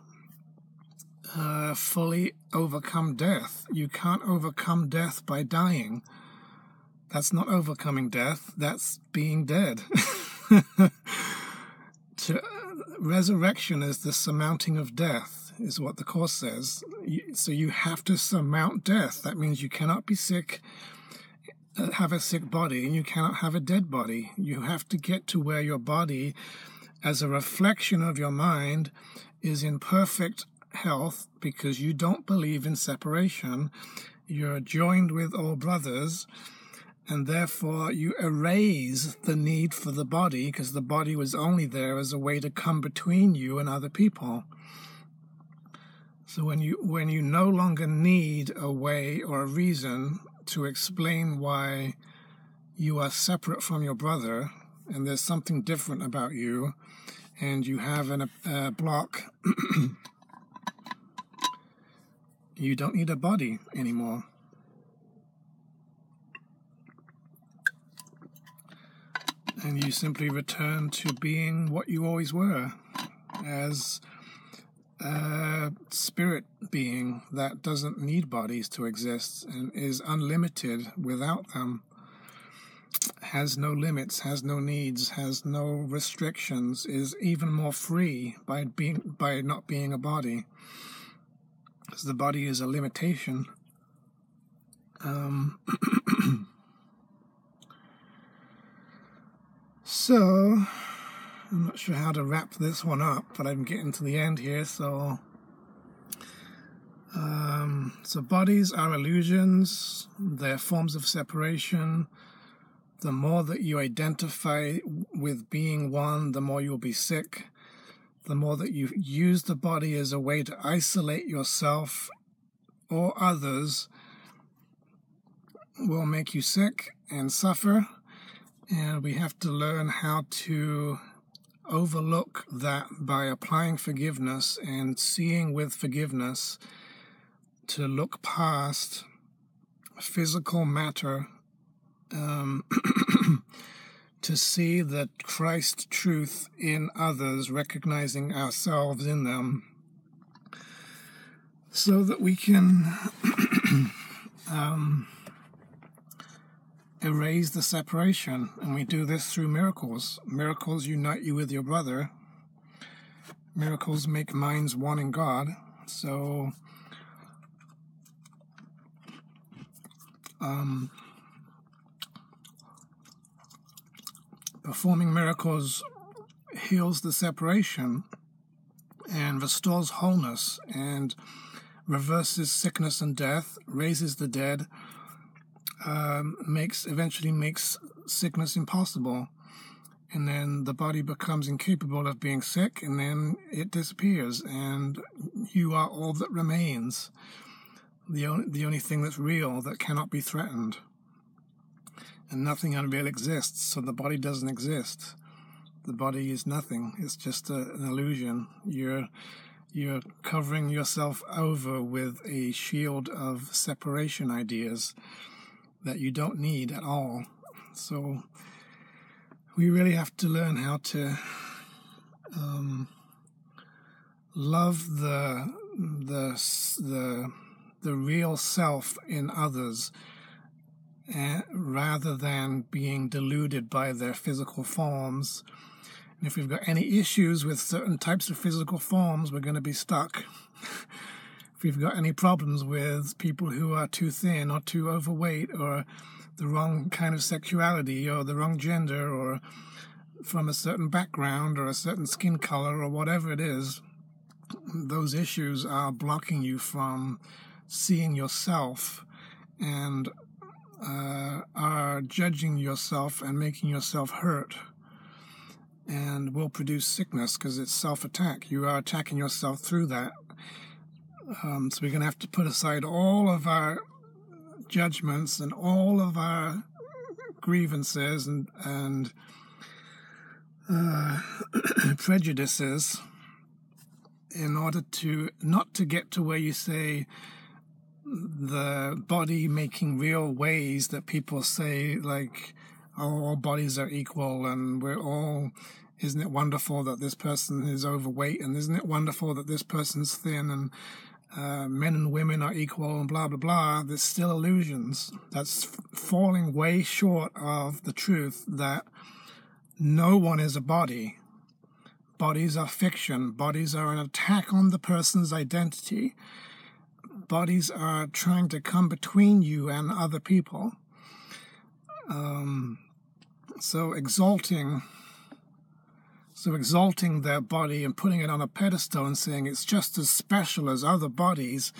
fully overcome death. You can't overcome death by dying. That's not overcoming death, that's being dead. Resurrection is the surmounting of death, is what the Course says. So you have to surmount death. That means you cannot be sick, have a sick body, and you cannot have a dead body. You have to get to where your body, as a reflection of your mind, is in perfect health, because you don't believe in separation. You're joined with all brothers, and therefore you erase the need for the body, because the body was only there as a way to come between you and other people. So when you no longer need a way or a reason to explain why you are separate from your brother, and there's something different about you, and you have a block, you don't need a body anymore. And you simply return to being what you always were, as a spirit being that doesn't need bodies to exist and is unlimited without them, has no limits, has no needs, has no restrictions, is even more free by not being a body, because the body is a limitation. So, I'm not sure how to wrap this one up, but I'm getting to the end here. So bodies are illusions. They're forms of separation. The more that you identify with being one, the more you'll be sick. The more that you use the body as a way to isolate yourself or others will make you sick and suffer. And we have to learn how to overlook that by applying forgiveness and seeing with forgiveness, to look past physical matter, to see the Christ truth in others, recognizing ourselves in them, so that we can erase the separation. And we do this through miracles. Miracles unite you with your brother. Miracles make minds one in God. So performing miracles heals the separation and restores wholeness and reverses sickness and death, raises the dead, eventually makes sickness impossible, and then the body becomes incapable of being sick, and then it disappears, and you are all that remains, the only thing that's real, that cannot be threatened. And nothing unreal exists, so the body doesn't exist. The body is nothing. It's just an illusion. You're covering yourself over with a shield of separation ideas that you don't need at all. So we really have to learn how to love the real self in others, rather than being deluded by their physical forms. And if we've got any issues with certain types of physical forms, we're going to be stuck. If we've got any problems with people who are too thin or too overweight or the wrong kind of sexuality or the wrong gender or from a certain background or a certain skin color or whatever it is, those issues are blocking you from seeing yourself and are judging yourself and making yourself hurt, and will produce sickness because it's self-attack. You are attacking yourself through that. So we're going to have to put aside all of our judgments and all of our grievances and prejudices in order to not to get to where you say the body making real ways that people say, like, oh, all bodies are equal and we're all, isn't it wonderful that this person is overweight, and isn't it wonderful that this person's thin, and men and women are equal, and blah, blah, blah. There's still illusions. That's falling way short of the truth that no one is a body. Bodies are fiction. Bodies are an attack on the person's identity. Bodies are trying to come between you and other people. So exalting their body and putting it on a pedestal and saying it's just as special as other bodies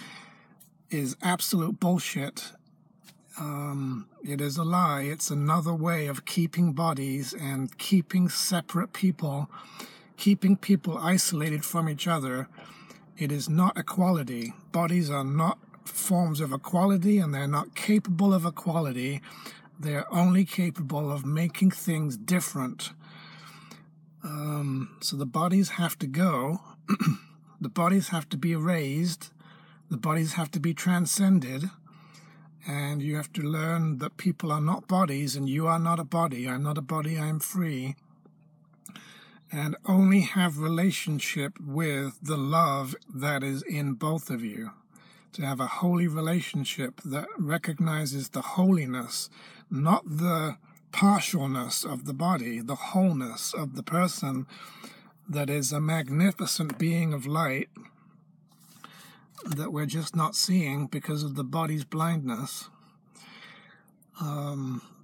is absolute bullshit. It is a lie. It's another way of keeping bodies and keeping separate people, keeping people isolated from each other. It is not equality. Bodies are not forms of equality, and they're not capable of equality. They're only capable of making things different. So the bodies have to go. The bodies have to be erased. The bodies have to be transcended. And you have to learn that people are not bodies, and you are not a body. I'm not a body, I'm free. And only have relationship with the love that is in both of you. To have a holy relationship that recognizes the holiness, not the partialness of the body, the wholeness of the person that is a magnificent being of light that we're just not seeing because of the body's blindness.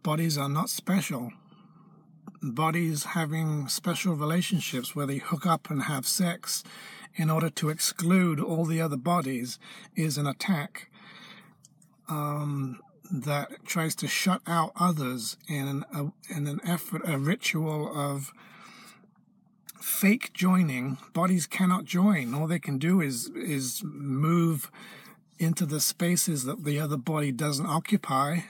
Bodies are not special. Bodies having special relationships where they hook up and have sex in order to exclude all the other bodies is an attack that tries to shut out others in an effort, a ritual of fake joining. Bodies cannot join. All they can do is move into the spaces that the other body doesn't occupy.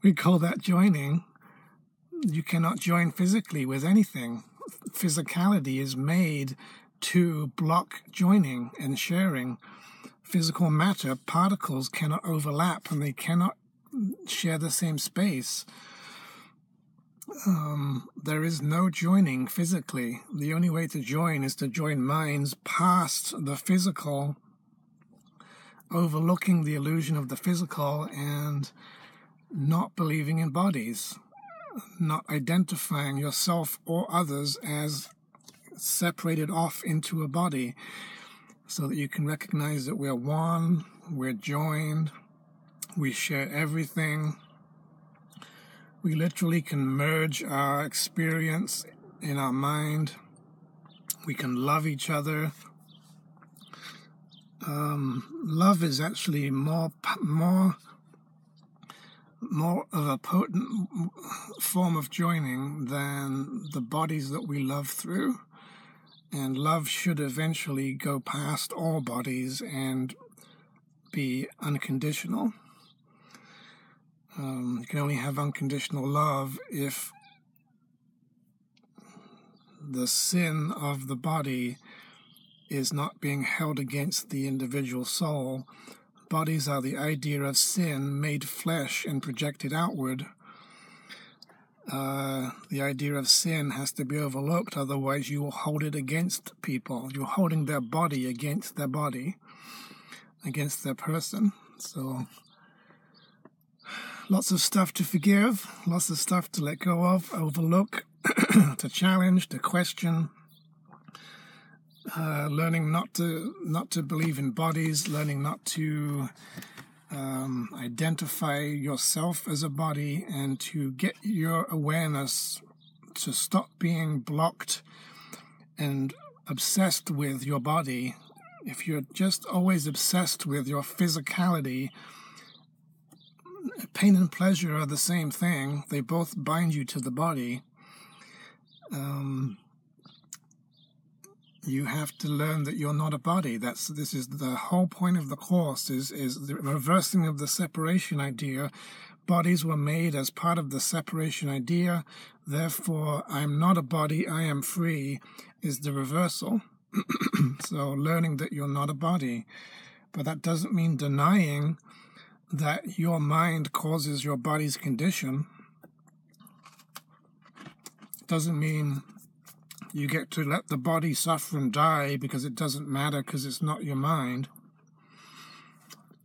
We call that joining. You cannot join physically with anything. Physicality is made to block joining and sharing. Physical matter, particles cannot overlap, and they cannot share the same space. There is no joining physically. The only way to join is to join minds past the physical, overlooking the illusion of the physical and not believing in bodies, not identifying yourself or others as separated off into a body, so that you can recognize that we're one, we're joined, we share everything. We literally can merge our experience in our mind. We can love each other. Love is actually more of a potent form of joining than the bodies that we love through. And love should eventually go past all bodies and be unconditional. You can only have unconditional love if the sin of the body is not being held against the individual soul. Bodies are the idea of sin made flesh and projected outward. The idea of sin has to be overlooked, otherwise you will hold it against people. You're holding their body against their body, against their person. So lots of stuff to forgive, lots of stuff to let go of, overlook, to challenge, to question. Learning not to believe in bodies, learning not to identify yourself as a body, and to get your awareness to stop being blocked and obsessed with your body. If you're just always obsessed with your physicality, pain and pleasure are the same thing. They both bind you to the body. You have to learn that you're not a body. This is the whole point of the Course, is the reversing of the separation idea. Bodies were made as part of the separation idea. Therefore, I'm not a body, I am free, is the reversal. So learning that you're not a body. But that doesn't mean denying that your mind causes your body's condition. It doesn't mean you get to let the body suffer and die because it doesn't matter because it's not your mind.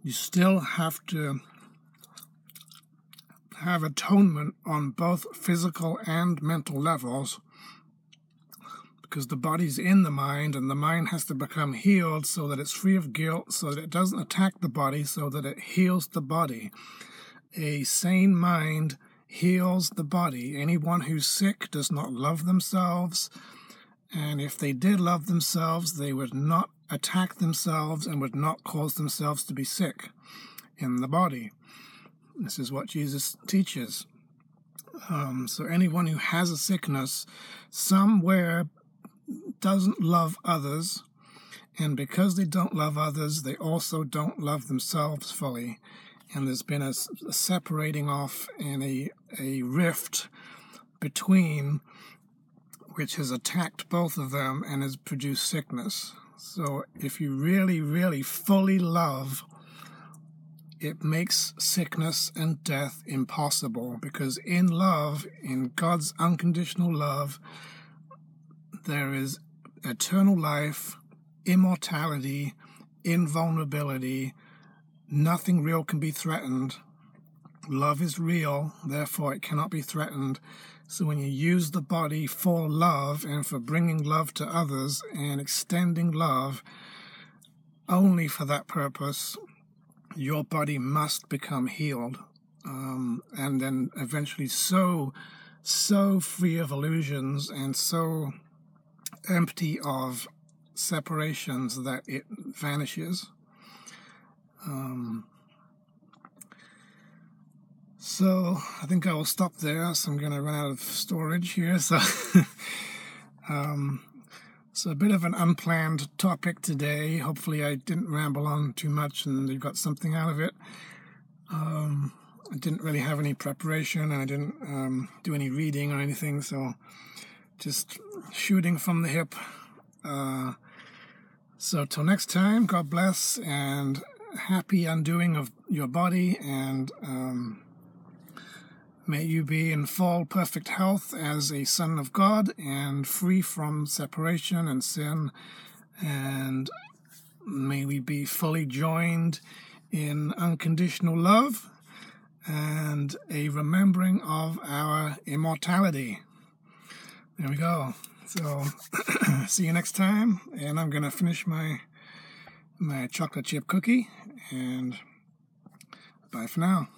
You still have to have atonement on both physical and mental levels, because the body's in the mind, and the mind has to become healed so that it's free of guilt, so that it doesn't attack the body, so that it heals the body. A sane mind heals the body. Anyone who's sick does not love themselves, and if they did love themselves, they would not attack themselves and would not cause themselves to be sick in the body. This is what Jesus teaches. So anyone who has a sickness somewhere doesn't love others, and because they don't love others, they also don't love themselves fully. And there's been a separating off and a rift between, which has attacked both of them and has produced sickness. So if you really, really fully love, it makes sickness and death impossible, because in love, in God's unconditional love, there is eternal life, immortality, invulnerability. Nothing real can be threatened. Love is real, therefore it cannot be threatened. So when you use the body for love and for bringing love to others and extending love only for that purpose, your body must become healed, and then eventually so free of illusions and so empty of separations that it vanishes. So I think I will stop there. So I'm going to run out of storage here. So, so a bit of an unplanned topic today. Hopefully I didn't ramble on too much and you got something out of it. I didn't really have any preparation, and I didn't do any reading or anything. So just shooting from the hip. So till next time, God bless, and happy undoing of your body, and may you be in full perfect health as a son of God and free from separation and sin, and may we be fully joined in unconditional love and a remembering of our immortality. There we go. So see you next time, and I'm going to finish my chocolate chip cookie, and bye for now.